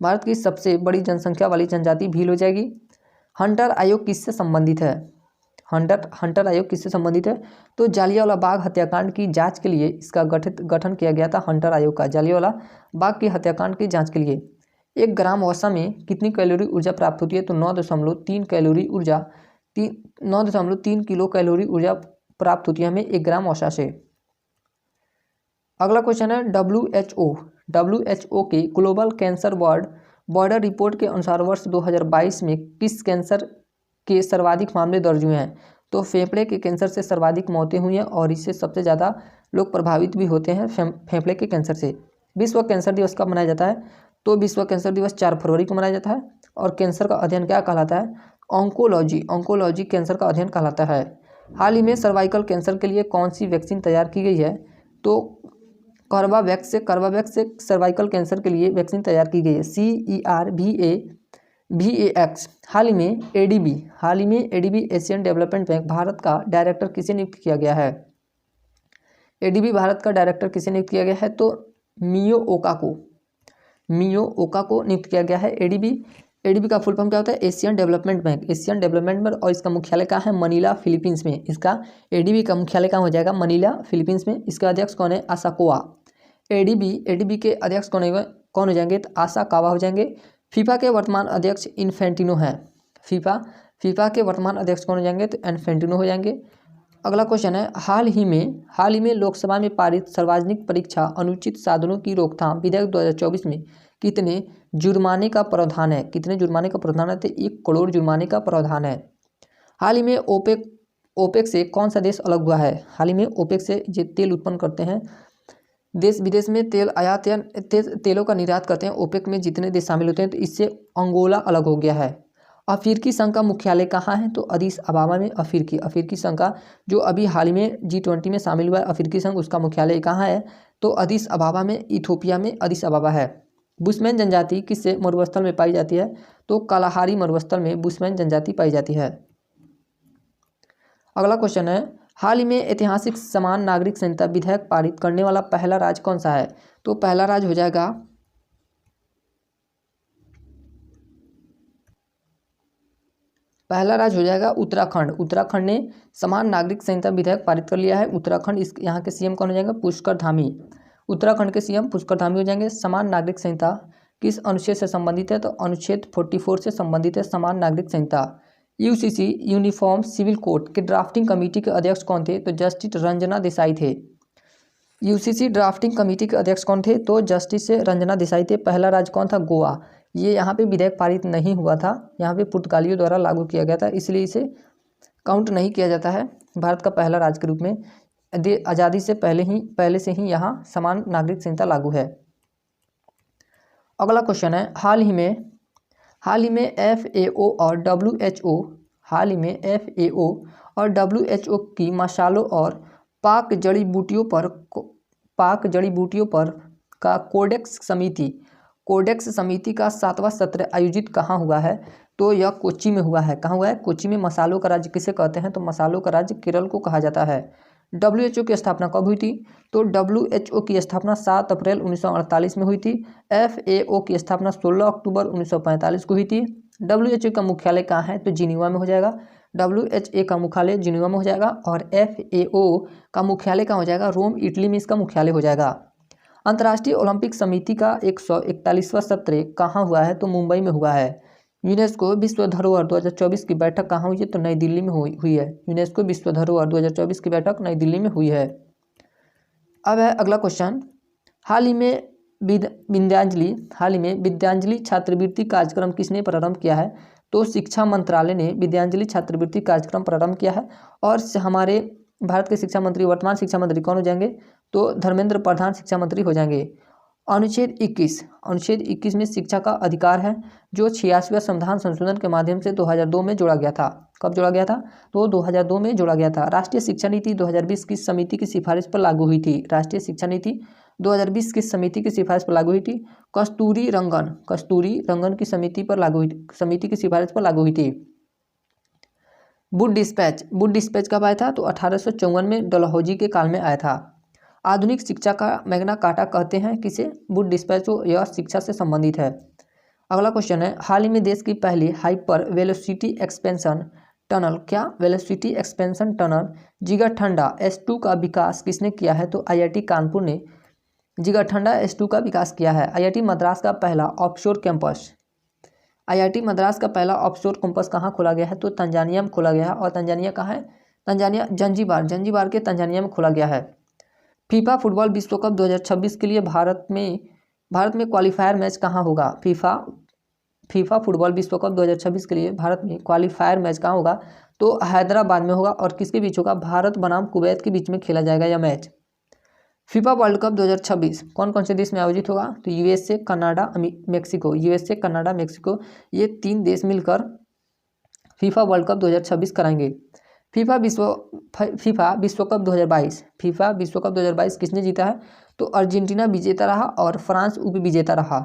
भारत की सबसे बड़ी जनसंख्या वाली जनजाति भील हो जाएगी। हंटर आयोग किससे संबंधित है? हंटर आयोग किससे संबंधित है? तो जालियांवाला बाग हत्याकांड की जांच के लिए इसका गठन किया गया था, हंटर आयोग का, जालियांवाला बाग की हत्याकांड की जांच के लिए। 1 ग्राम वसा में कितनी कैलोरी ऊर्जा प्राप्त होती है? तो 9.3 किलो कैलोरी ऊर्जा प्राप्त होती है हमें 1 ग्राम वसा से। अगला क्वेश्चन है WHO के ग्लोबल कैंसर बॉर्डर रिपोर्ट के अनुसार वर्ष 2022 में किस कैंसर के सर्वाधिक मामले दर्ज हुए हैं? तो फेफड़े के कैंसर से सर्वाधिक मौतें हुई हैं और इससे सबसे ज़्यादा लोग प्रभावित भी होते हैं फेफड़े के कैंसर से। विश्व कैंसर दिवस कब मनाया जाता है? तो विश्व कैंसर दिवस 4 फरवरी को मनाया जाता है। और कैंसर का अध्ययन क्या कहलाता है? ऑन्कोलॉजी कैंसर का अध्ययन कहलाता है। हाल ही में सर्वाइकल कैंसर के लिए कौन सी वैक्सीन तैयार की गई है? तो कार्बावैक्स से सर्वाइकल कैंसर के लिए वैक्सीन तैयार की गई है, CERVAX। हाल ही में ADB Asian development bank Bharat का डायरेक्टर किसे नियुक्त किया गया है? ADB भारत का डायरेक्टर किसे नियुक्त किया गया है? तो मियो ओका को नियुक्त किया गया है। ADB का फुल फॉर्म क्या होता है? Asian development bank. और इसका मुख्यालय कहाँ है? मनीला, फिलीपींस में। इसका ADB का मुख्यालय कहाँ हो जाएगा? मनीला, फिलीपींस में। इसका अध्यक्ष कौन है? आशा कोवा। ADB के अध्यक्ष कौन हो जाएंगे? तो आशा कावा हो जाएंगे। फीफा के वर्तमान अध्यक्ष इन्फेंटिनो है। फीफा के वर्तमान अध्यक्ष कौन हो जाएंगे? तो इन्फेंटिनो हो जाएंगे। अगला क्वेश्चन है, हाल ही में लोकसभा में पारित सार्वजनिक परीक्षा अनुचित साधनों की रोकथाम विधेयक 2024 में कितने जुर्माने का प्रावधान है? तो 1 करोड़ जुर्माने का प्रावधान है। हाल ही में ओपेक से कौन सा देश अलग हुआ है? हाल ही में ओपेक से जो तेल उत्पन्न करते हैं, देश विदेश में तेल आयात या तेलों का निर्यात करते हैं, ओपेक में जितने देश शामिल होते हैं, तो इससे अंगोला अलग हो गया है। अफ्रीकी संघ का मुख्यालय कहाँ है? तो अदीस अबाबा में। अफ्रीकी संघ का जो अभी हाल ही में G20 में शामिल हुआ है अफ्रीकी संघ, उसका मुख्यालय कहाँ है? तो अदीस अबाबा में, इथोपिया में अदीस अबाबा है। बुशमैन जनजाति किस मरुस्थल में पाई जाती है? तो कालाहारी मरुस्थल में बुशमैन जनजाति पाई जाती है। अगला क्वेश्चन है, हाल ही में ऐतिहासिक समान नागरिक संहिता विधेयक पारित करने वाला पहला राज्य कौन सा है? तो पहला राज्य हो जाएगा उत्तराखंड। उत्तराखंड ने समान नागरिक संहिता विधेयक पारित कर लिया है। उत्तराखंड, यहाँ के CM कौन हो जाएंगे? पुष्कर धामी। उत्तराखंड के CM पुष्कर धामी हो जाएंगे। समान नागरिक संहिता किस अनुच्छेद से संबंधित है? तो अनुच्छेद 44 से संबंधित है समान नागरिक संहिता। यूसीसी यूनिफॉर्म सिविल कोड के ड्राफ्टिंग कमेटी के अध्यक्ष कौन थे? तो जस्टिस रंजना देसाई थे। यूसीसी ड्राफ्टिंग कमेटी के अध्यक्ष कौन थे? तो जस्टिस रंजना देसाई थे। पहला राज्य कौन था? गोवा। ये यहाँ पे विधेयक पारित नहीं हुआ था, यहाँ पे पुर्तगालियों द्वारा लागू किया गया था, इसलिए इसे काउंट नहीं किया जाता है भारत का पहला राज्य के रूप में। आज़ादी से पहले से ही यहाँ समान नागरिक संहिता लागू है। अगला क्वेश्चन है, हाल ही में FAO और WHO की मसालों और पाक जड़ी बूटियों पर का कोडेक्स समिति का 7वां सत्र आयोजित कहाँ हुआ है? तो यह कोच्चि में हुआ है। कहाँ हुआ है? कोच्चि में। मसालों का राज्य किसे कहते हैं? तो मसालों का राज्य केरल को कहा जाता है। WHO की स्थापना कब हुई थी? तो WHO की स्थापना 7 अप्रैल 1948 में हुई थी। FAO की स्थापना 16 अक्टूबर 1945 को हुई थी। WHO का मुख्यालय कहाँ है? तो जिनीवा में हो जाएगा। WHA का मुख्यालय जिनीवा में हो जाएगा और FAO का मुख्यालय कहाँ हो जाएगा? रोम, इटली में इसका मुख्यालय हो जाएगा। अंतर्राष्ट्रीय ओलंपिक समिति का 141वां सत्र कहाँ हुआ है? तो मुंबई में हुआ है। यूनेस्को विश्व धरोहर 2024 की बैठक कहाँ हुई है? तो नई दिल्ली में हुई है। यूनेस्को विश्व धरोहर 2024 की बैठक नई दिल्ली में हुई है। अब है अगला क्वेश्चन, हाल ही में विद्यांजलि छात्रवृत्ति कार्यक्रम किसने प्रारंभ किया है? तो शिक्षा मंत्रालय ने विद्यांजलि छात्रवृत्ति कार्यक्रम प्रारंभ किया है। और हमारे भारत के शिक्षा मंत्री, वर्तमान शिक्षा मंत्री कौन हो जाएंगे? तो धर्मेंद्र प्रधान शिक्षा मंत्री हो जाएंगे। अनुच्छेद 21 में शिक्षा का अधिकार है, जो 86वें संविधान संशोधन के माध्यम से 2002 में जोड़ा गया था। कब जोड़ा गया था? तो 2002 में जोड़ा गया था। राष्ट्रीय शिक्षा नीति 2020 की समिति की सिफारिश पर लागू हुई थी। राष्ट्रीय शिक्षा नीति 2020 की समिति की सिफारिश पर लागू हुई थी। कस्तूरी रंगन की समिति की सिफारिश पर लागू हुई थी। वुड डिस्पैच कब आया था? तो 1854 में डलहौजी के काल में आया था। आधुनिक शिक्षा का मैग्ना कार्टा कहते हैं किसे? वुड डिस्पैच को। यह शिक्षा से संबंधित है। अगला क्वेश्चन है, हाल ही में देश की पहली हाइपर वेलोसिटी एक्सपेंशन टनल जिगाठंडा S2 का विकास किसने किया है? तो IIT कानपुर ने जिगाठंडा S2 का विकास किया है। IIT मद्रास का पहला ऑफशोर कैंपस कहाँ खोला गया है? तो तंजानिया में खोला गया है। और तंजानिया कहाँ है? तंजानिया जंजीबार के तंजानिया में खोला गया है। फीफा फुटबॉल विश्व कप 2026 के लिए भारत में क्वालिफायर मैच कहाँ होगा? फीफा फुटबॉल विश्व कप 2026 के लिए भारत में क्वालिफायर मैच कहाँ होगा? तो हैदराबाद में होगा। और किसके बीच होगा? भारत बनाम कुवैत के बीच में खेला जाएगा यह मैच। फीफा वर्ल्ड कप 2026 कौन कौन से देश में आयोजित होगा? तो USA, कनाडा, मेक्सिको, ये 3 देश मिलकर फीफा वर्ल्ड कप 2026 कराएंगे। फीफा विश्व कप 2022 किसने जीता है? तो अर्जेंटीना विजेता रहा और फ्रांस उप विजेता रहा।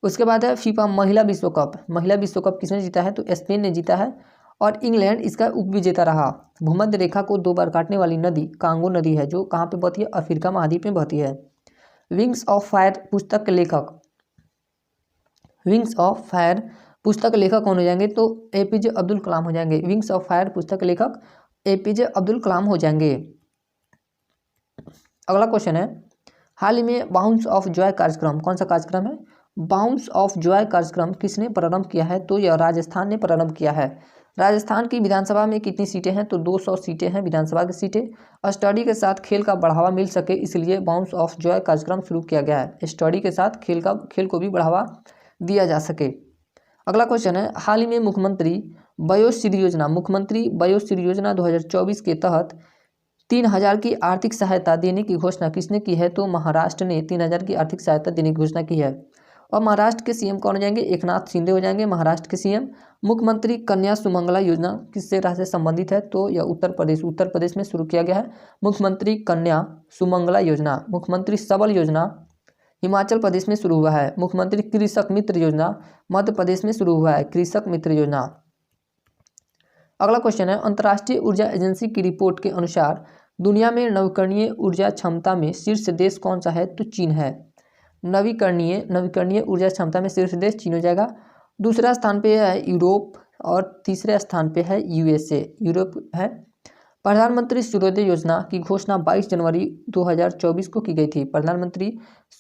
उसके बाद है फीफा महिला विश्व कप किसने जीता है? तो स्पेन ने जीता है और इंग्लैंड इसका उप विजेता रहा। भूमध्य रेखा को 2 बार काटने वाली नदी कांगो नदी है, जो कहाँ पे बहती है? अफ्रीका महाद्वीप में बहती है। विंग्स ऑफ फायर पुस्तक के लेखक कौन हो जाएंगे? तो APJ अब्दुल कलाम हो जाएंगे। विंग्स ऑफ फायर पुस्तक के लेखक APJ अब्दुल कलाम हो जाएंगे। अगला क्वेश्चन है, हाल ही में बाउंस ऑफ जॉय कार्यक्रम कौन सा कार्यक्रम है? बाउंस ऑफ जॉय कार्यक्रम किसने प्रारंभ किया है? तो यह राजस्थान ने प्रारंभ किया है। राजस्थान की विधानसभा में कितनी सीटें हैं? तो 200 सीटें हैं विधानसभा की सीटें। स्टडी के साथ खेल का बढ़ावा मिल सके, इसलिए बाउंस ऑफ जॉय कार्यक्रम शुरू किया गया है। स्टडी के साथ खेल को भी बढ़ावा दिया जा सके। अगला क्वेश्चन है, हाल ही में मुख्यमंत्री वयोश्री योजना 2024 के तहत 3000 की आर्थिक सहायता देने की घोषणा किसने की है? तो महाराष्ट्र ने 3000 की आर्थिक सहायता देने की घोषणा की है। और महाराष्ट्र के CM कौन हो जाएंगे? एकनाथ शिंदे हो जाएंगे महाराष्ट्र के CM। मुख्यमंत्री कन्या सुमंगला योजना किससे राज्य से संबंधित है? तो यह उत्तर प्रदेश में शुरू किया गया है। मुख्यमंत्री कन्या सुमंगला योजना। मुख्यमंत्री सबल योजना हिमाचल प्रदेश में शुरू हुआ है। मुख्यमंत्री कृषक मित्र योजना मध्य प्रदेश में शुरू हुआ है। कृषक मित्र योजना। अगला क्वेश्चन है, अंतर्राष्ट्रीय ऊर्जा एजेंसी की रिपोर्ट के अनुसार दुनिया में नवीकरणीय ऊर्जा क्षमता में शीर्ष देश कौन सा है? तो चीन है। नवीकरणीय ऊर्जा क्षमता में शीर्ष देश चीन हो जाएगा। दूसरा स्थान पे है यूरोप और तीसरे स्थान पे है USA। यूरोप है। प्रधानमंत्री सूर्योदय योजना की घोषणा 22 जनवरी 2024 को की गई थी। प्रधानमंत्री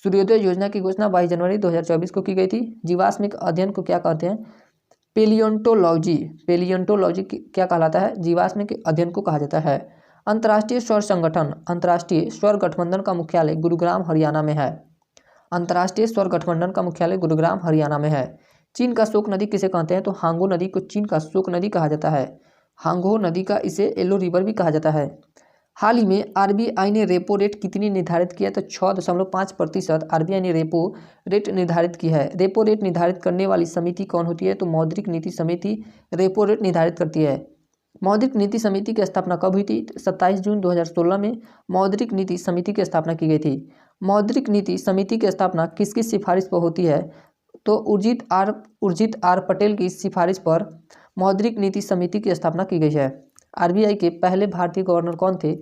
सूर्योदय योजना की घोषणा 22 जनवरी 2024 को की गई थी। जीवाश्मिक अध्ययन को क्या कहते हैं? पेलियोंटोलॉजी, पेलियोंटोलॉजी क्या कहलाता है? जीवाश्म के अध्ययन को कहा जाता है। अंतर्राष्ट्रीय सौर संगठन, अंतर्राष्ट्रीय सौर गठबंधन का मुख्यालय गुरुग्राम हरियाणा में है। अंतर्राष्ट्रीय सौर गठबंधन का मुख्यालय गुरुग्राम हरियाणा में है। चीन का शोक नदी किसे कहते हैं? तो हांगो नदी को चीन का शोक नदी कहा जाता है। हांगो नदी का इसे येलो रिवर भी कहा जाता है। हाल ही में आरबीआई ने रेपो रेट कितनी निर्धारित किया? तो 6.5% आरबीआई ने रेपो रेट निर्धारित की है। रेपो रेट निर्धारित करने वाली समिति कौन होती है? तो मौद्रिक नीति समिति रेपो रेट निर्धारित करती है। मौद्रिक नीति समिति की स्थापना कब हुई थी? 27 जून 2016 में मौद्रिक नीति समिति की स्थापना की गई थी। मौद्रिक नीति समिति की स्थापना किसकी सिफारिश पर होती है? तो उर्जित आर पटेल की सिफारिश पर मौद्रिक नीति समिति की स्थापना की गई है। आरबीआई के पहले भारतीय गवर्नर कौन थे?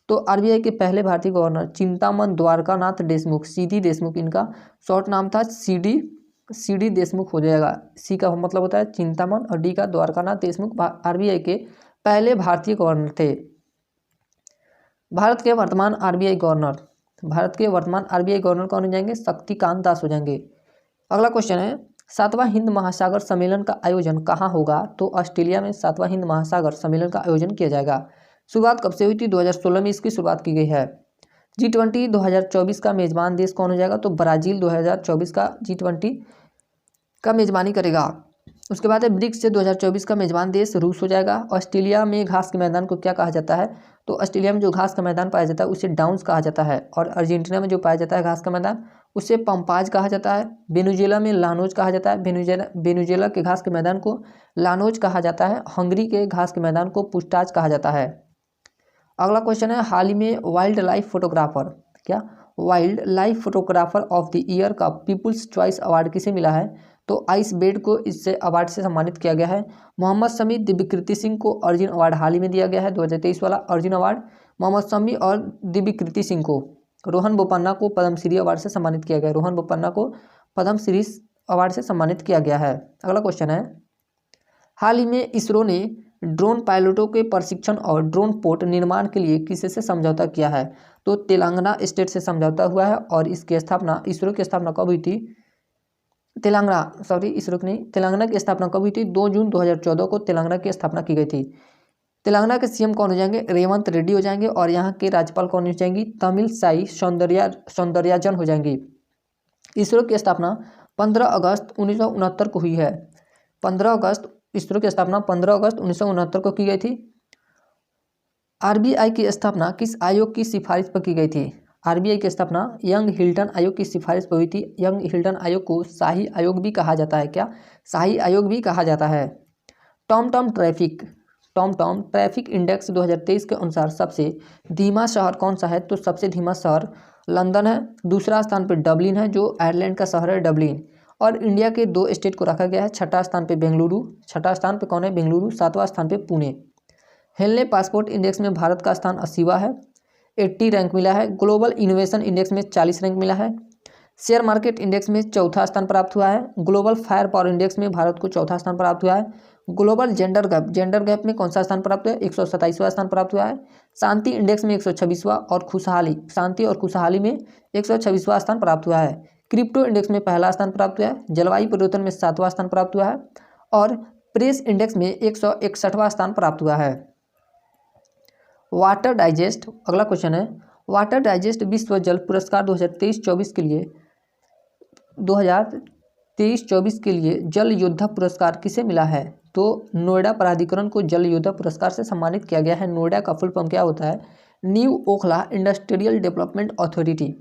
तो आरबीआई के पहले भारतीय गवर्नर चिंतामन द्वारकानाथ देशमुख, सीडी देशमुख, इनका शॉर्ट नाम था सीडी देशमुख हो जाएगा। सी का मतलब होता है चिंतामन और डी का द्वारकानाथ देशमुख आरबीआई के पहले भारतीय गवर्नर थे। भारत के वर्तमान आरबीआई गवर्नर कौन हो जाएंगे? शक्तिकांत दास हो जाएंगे। अगला क्वेश्चन है, 7वां हिंद महासागर सम्मेलन का आयोजन कहाँ होगा? तो ऑस्ट्रेलिया में 7वां हिंद महासागर सम्मेलन का आयोजन किया जाएगा। शुरुआत कब से हुई थी? 2016 में इसकी शुरुआत की गई है। G20 2024 का मेजबान देश कौन हो जाएगा? तो ब्राजील 2024 का G20 का मेजबानी करेगा। उसके बाद है ब्रिक्स से 2024 का मेजबान देश रूस हो जाएगा। ऑस्ट्रेलिया में घास के मैदान को क्या कहा जाता है? तो ऑस्ट्रेलिया में जो घास का मैदान पाया जाता है उसे डाउन्स कहा जाता है। और अर्जेंटीना में जो पाया जाता है घास का मैदान उसे पंपाज कहा जाता है। वेनेजुएला में लानोज कहा जाता है। वेनेजुएला के घास के मैदान को लानोज कहा जाता है। हंगरी के घास के मैदान को पुस्टाज कहा जाता है। अगला क्वेश्चन है, हाल ही में wild life photographer of the year का पीपुल्स चॉइस अवार्ड किसे मिला है? तो आइस बेड को इससे अवार्ड से सम्मानित किया गया है। मोहम्मद शमी, दिव्यकृति सिंह को अर्जुन अवार्ड हाल ही में दिया गया है, 2023 वाला अर्जुन अवार्ड मोहम्मद शमी और दिव्यकृति सिंह को। रोहन बोपन्ना को पद्मश्री अवार्ड से सम्मानित किया गया है। रोहन बोपन्ना को पद्मश्री अवार्ड से सम्मानित किया गया है। अगला क्वेश्चन है, हाल ही में इसरो ने ड्रोन पायलटों के प्रशिक्षण और ड्रोन पोर्ट निर्माण के लिए किसी से समझौता किया है? तो तेलंगाना स्टेट से समझौता हुआ है। और इसकी स्थापना, इसरो की स्थापना कब हुई थी? तेलंगाना की स्थापना कब हुई थी? 2 जून 2014 को तेलंगाना की स्थापना की गई थी। तेलंगाना के सीएम कौन हो जाएंगे? रेवंत रेड्डी हो जाएंगे। और यहाँ के राज्यपाल कौन हो जाएंगी? तमिलसाई सौंदर्याजन हो जाएंगी। इसरो की स्थापना 15 अगस्त 1969 को हुई है। इसरो की स्थापना 15 अगस्त 1969 को की गई थी। आरबीआई की स्थापना किस आयोग की सिफारिश पर की गई थी? आरबीआई की स्थापना यंग हिल्टन आयोग की सिफारिश पर हुई थी। यंग हिल्टन आयोग को शाही आयोग भी कहा जाता है। क्या? शाही आयोग भी कहा जाता है। टॉमटॉम ट्रैफिक इंडेक्स 2023 के अनुसार सबसे धीमा शहर कौन सा है? तो सबसे धीमा शहर लंदन है। दूसरा स्थान पर डबलिन है, जो आयरलैंड का शहर है डबलिन। और इंडिया के 2 स्टेट को रखा गया है। छठा स्थान पे बेंगलुरु, छठा स्थान पे कौन है? बेंगलुरु। 7वां स्थान पे पुणे। हेनले पासपोर्ट इंडेक्स में भारत का स्थान 80वां है, 80 रैंक मिला है। ग्लोबल इनोवेशन इंडेक्स में 40 रैंक मिला है। शेयर मार्केट इंडेक्स में 4था स्थान प्राप्त हुआ है। ग्लोबल फायर पावर इंडेक्स में भारत को 4था स्थान प्राप्त हुआ है। ग्लोबल जेंडर गैप में कौन सा स्थान प्राप्त हुआ है? 127वां स्थान प्राप्त हुआ है। शांति इंडेक्स में 126वां और शांति और खुशहाली में 126वां स्थान प्राप्त हुआ है। क्रिप्टो इंडेक्स में पहला स्थान प्राप्त हुआ है। जलवायु परिवर्तन में 7वां स्थान प्राप्त हुआ है। और प्रेस इंडेक्स में 161वां स्थान प्राप्त हुआ है। वाटर डाइजेस्ट, अगला क्वेश्चन है, वाटर डाइजेस्ट विश्व जल पुरस्कार 2023-24 के लिए जल योद्धा पुरस्कार किसे मिला है? तो नोएडा प्राधिकरण को जल योद्धा पुरस्कार से सम्मानित किया गया है। नोएडा का फुल फॉर्म क्या होता है? New Okhla industrial development authority.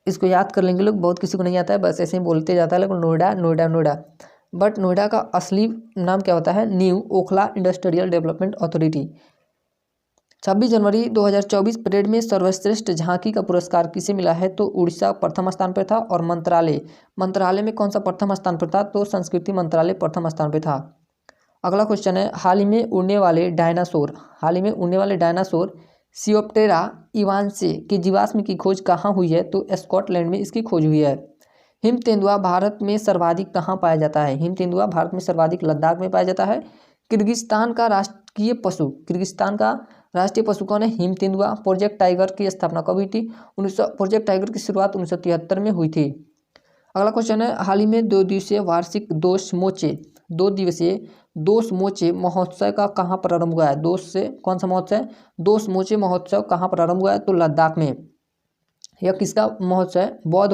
इसको याद कर लेंगे लोग, बहुत किसी को नहीं आता है, बस ऐसे ही बोलते जाता है लेकिन नोएडा। बट नोएडा का असली नाम क्या होता है? New Okhla industrial development authority. 26 जनवरी 2024 परेड में सर्वश्रेष्ठ झांकी का पुरस्कार किसे मिला है? तो उड़ीसा प्रथम स्थान पर था। और मंत्रालय में कौन सा प्रथम स्थान पर था? तो संस्कृति मंत्रालय प्रथम स्थान पर था। अगला क्वेश्चन है, हाल ही में उड़ने वाले डायनासोर सियोप्टेरा इवांसे की जीवाश्म की खोज कहाँ हुई है? तो स्कॉटलैंड में इसकी खोज हुई है। हिम तेंदुआ भारत में सर्वाधिक कहाँ पाया जाता है? हिम तेंदुआ भारत में सर्वाधिक लद्दाख में पाया जाता है। किर्गिस्तान का राष्ट्रीय पशु कौन है? हिम तेंदुआ। प्रोजेक्ट टाइगर की स्थापना कब हुई थी? प्रोजेक्ट टाइगर की शुरुआत 1973 में हुई थी। अगला क्वेश्चन है, हाल ही में 2 दिवसीय वार्षिक 2 दिवसीय दोष मोचे महोत्सव का कहाँ प्रारंभ हुआ है? दोष से कौन सा महोत्सव? दोष मोचे महोत्सव कहाँ प्रारंभ हुआ है? तो लद्दाख में। यह किसका महोत्सव है? बौद्ध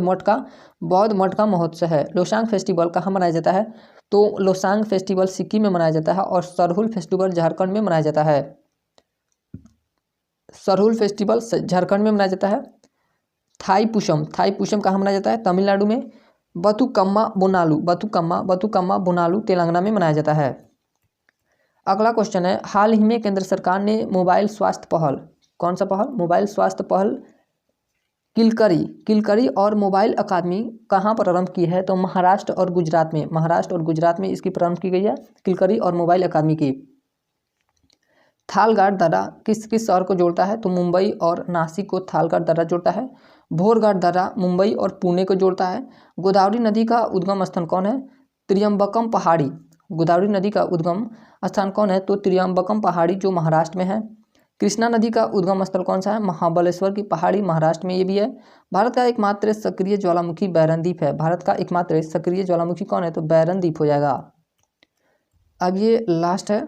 मठ का महोत्सव है। लोसांग फेस्टिवल कहाँ मनाया जाता है? तो लोसांग फेस्टिवल सिक्किम में मनाया जाता है और सरहुल फेस्टिवल झारखंड में मनाया जाता है। सरहुल फेस्टिवल झारखंड में मनाया जाता है। थाईपुसम कहाँ मनाया जाता है? तमिलनाडु में। बथुकम्मा बोनालू तेलंगाना में मनाया जाता है। अगला क्वेश्चन है, हाल ही में केंद्र सरकार ने मोबाइल स्वास्थ्य पहल, कौन सा पहल? मोबाइल स्वास्थ्य पहल किलकरी और मोबाइल अकादमी कहाँ प्रारंभ की है? तो महाराष्ट्र और गुजरात में इसकी प्रारंभ की गई है, किलकरी और मोबाइल अकादमी की। थालघाट दर्रा किस शहर को जोड़ता है? तो मुंबई और नासिक को थालघाट दर्रा जोड़ता है। भोरघाट दर्रा मुंबई और पुणे को जोड़ता है। गोदावरी नदी का उद्गम स्थान कौन है? त्रियंबकम पहाड़ी। गोदावरी नदी का उद्गम स्थान कौन है? तो त्रियंबकम पहाड़ी जो महाराष्ट्र में है। कृष्णा नदी का उद्गम स्थल कौन सा है? महाबलेश्वर की पहाड़ी महाराष्ट्र में ये भी है। भारत का एकमात्र सक्रिय ज्वालामुखी बैरनद्वीप है। भारत का एकमात्र सक्रिय ज्वालामुखी कौन है? तो बैरनद्वीप हो जाएगा। अब ये लास्ट है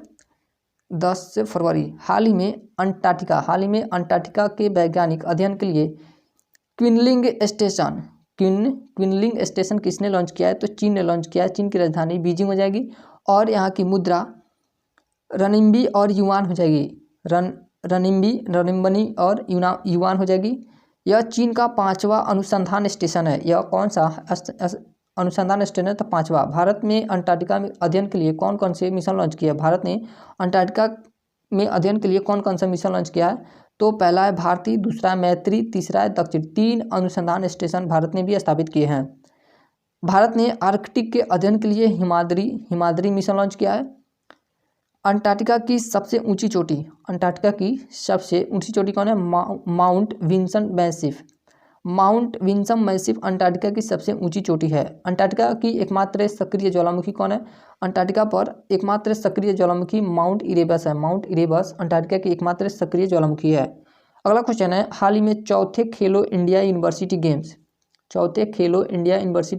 10 फरवरी। हाल ही में अंटार्कटिका के वैज्ञानिक अध्ययन के लिए क्विनलिंग स्टेशन किसने लॉन्च किया है? तो चीन ने लॉन्च किया है। चीन की राजधानी बीजिंग हो जाएगी और यहाँ की मुद्रा रनिम्बी और युआन हो जाएगी। रनिम्बनी और युआन हो जाएगी। यह चीन का 5वां अनुसंधान स्टेशन है। यह कौन सा अनुसंधान स्टेशन है? तो 5वां। भारत में अंटार्कटिका में अध्ययन के लिए कौन कौन से मिशन लॉन्च किया? भारत ने अंटार्कटिका में अध्ययन के लिए कौन कौन सा मिशन लॉन्च किया है? तो पहला है भारती, दूसरा है मैत्री, तीसरा है दक्षिण। 3 अनुसंधान स्टेशन भारत ने भी स्थापित किए हैं। भारत ने आर्कटिक के अध्ययन के लिए हिमाद्री मिशन लॉन्च किया है। अंटार्कटिका की सबसे ऊंची चोटी कौन है? माउंट विन्सन मैसिव अंटार्कटिका की सबसे ऊंची चोटी है। अंटार्कटिका की एकमात्र सक्रिय ज्वालामुखी कौन है? अंटार्कटिका पर एकमात्र सक्रिय ज्वालामुखी माउंट इरेबस है। माउंट इरेबस अंटार्कटिका की एकमात्र सक्रिय ज्वालामुखी है। अगला क्वेश्चन है, हाल ही में चौथे खेलो इंडिया यूनिवर्सिटी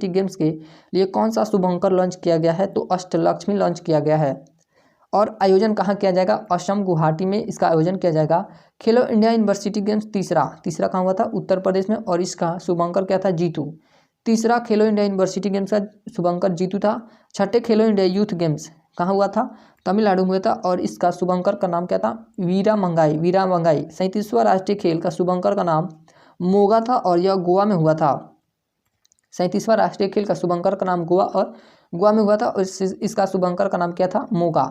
गेम्स के लिए कौन सा शुभंकर लॉन्च किया गया है? तो अष्टलक्ष्मी लॉन्च किया गया है। और आयोजन कहाँ किया जाएगा? असम गुवाहाटी में इसका आयोजन किया जाएगा। खेलो इंडिया यूनिवर्सिटी गेम्स तीसरा कहाँ हुआ था? उत्तर प्रदेश में और इसका शुभंकर क्या था? जीतू। तीसरा खेलो इंडिया यूनिवर्सिटी गेम्स का शुभंकर जीतू था। छठे खेलो इंडिया यूथ गेम्स कहाँ हुआ था? तमिलनाडु में हुआ था और इसका शुभंकर का नाम क्या था? वीरा मंगाई। 37वां राष्ट्रीय खेल का शुभंकर का नाम मोगा था और यह गोवा में हुआ था। 37वां राष्ट्रीय खेल का शुभंकर का नाम गोवा में हुआ था और इसका शुभंकर का नाम क्या था? मोगा।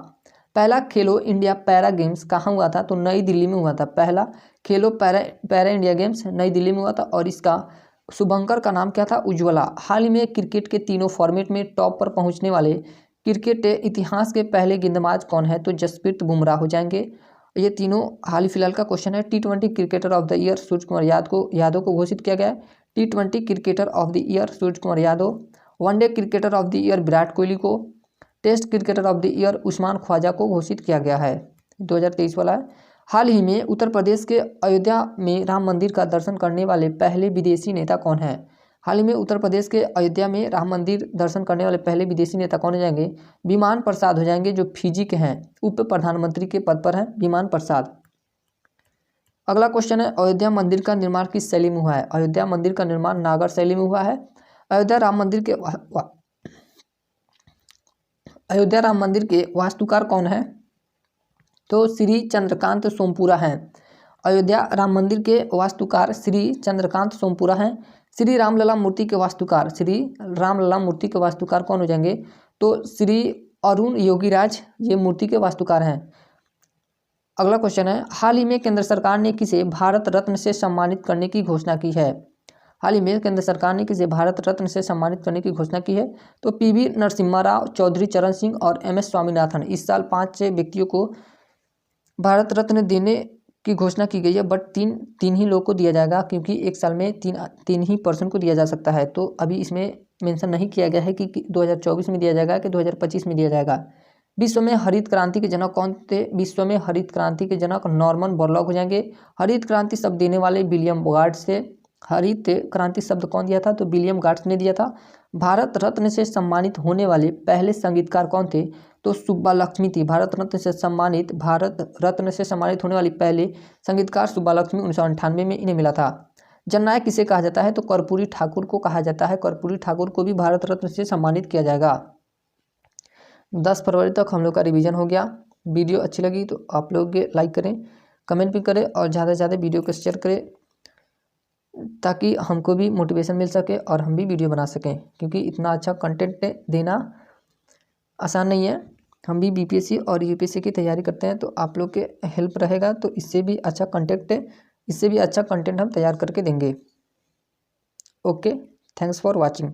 पहला खेलो इंडिया पैरा गेम्स कहाँ हुआ था? तो नई दिल्ली में हुआ था। पहला खेलो पैरा इंडिया गेम्स नई दिल्ली में हुआ था और इसका शुभंकर का नाम क्या था? उज्ज्वला। हाल ही में क्रिकेट के तीनों फॉर्मेट में टॉप पर पहुंचने वाले क्रिकेट इतिहास के पहले गेंदबाज कौन है? तो जसप्रीत बुमराह हो जाएंगे। ये तीनों हाल फिलहाल का क्वेश्चन है। T20 cricketer of the year Surya Kumar Yadav को घोषित किया गया है। T20 cricketer of the year Surya Kumar Yadav. One day cricketer of the year Virat Kohli को। Test cricketer of the year Usman Khawaja को घोषित किया गया है। 2023 वाला है। हाल ही में उत्तर प्रदेश के अयोध्या में राम मंदिर का दर्शन करने वाले पहले विदेशी नेता कौन है? हाल ही में उत्तर प्रदेश के अयोध्या में राम मंदिर दर्शन करने वाले पहले विदेशी नेता कौन हो जाएंगे? विमान प्रसाद हो जाएंगे, जो फिजी के हैं, उप प्रधानमंत्री के पद पर हैं विमान प्रसाद। अगला क्वेश्चन है, अयोध्या मंदिर का निर्माण किस शैली में हुआ है? अयोध्या मंदिर का निर्माण नागर शैली में हुआ है। अयोध्या राम मंदिर के वास्तुकार कौन है? तो श्री चंद्रकांत सोमपुरा हैं। अयोध्या राम मंदिर के वास्तुकार श्री चंद्रकांत सोमपुरा हैं। श्री रामलला मूर्ति के वास्तुकार कौन हो जाएंगे? तो श्री अरुण योगीराज ये मूर्ति के वास्तुकार हैं। अगला क्वेश्चन है, हाल ही में केंद्र सरकार ने किसे भारत रत्न से सम्मानित करने की घोषणा की है? हाल ही में केंद्र सरकार ने किसे भारत रत्न से सम्मानित करने की घोषणा की है? तो पीवी नरसिम्हा राव, चौधरी चरण सिंह और MS स्वामीनाथन। इस साल 5 व्यक्तियों को भारत रत्न देने की घोषणा की गई है, बट तीन ही लोग को दिया जाएगा, क्योंकि एक साल में तीन ही पर्सन को दिया जा सकता है। तो अभी इसमें मेंशन नहीं किया गया है कि 2024 में दिया जाएगा कि 2025 में दिया जाएगा। विश्व में हरित क्रांति के जनक कौन थे? विश्व में हरित क्रांति के जनक नॉर्मन बोरलॉग हो जाएंगे। हरित क्रांति शब्द देने वाले विलियम गार्ड्स थे। हरित क्रांति शब्द कौन दिया था? तो विलियम गार्ड्स ने दिया था। भारत रत्न से सम्मानित होने वाले पहले संगीतकार कौन थे? तो सुब्बालक्ष्मी थी। भारत रत्न से सम्मानित होने वाली पहले संगीतकार सुब्बालक्ष्मी 1998 में इन्हें मिला था। जननायक किसे कहा जाता है? तो कर्पूरी ठाकुर को कहा जाता है। कर्पूरी ठाकुर को भी भारत रत्न से सम्मानित किया जाएगा। 10 फरवरी तक हम लोग का रिवीजन हो गया। वीडियो अच्छी लगी तो आप लोग लाइक करें, कमेंट भी करें और ज़्यादा से ज़्यादा वीडियो को शेयर करें ताकि हमको भी मोटिवेशन मिल सके और हम भी वीडियो बना सकें, क्योंकि इतना अच्छा कंटेंट देना आसान नहीं है। हम भी बीपीएससी और यूपीएससी की तैयारी करते हैं, तो आप लोग के हेल्प रहेगा तो इससे भी अच्छा कंटेंट हम तैयार करके देंगे। Okay, thanks for watching.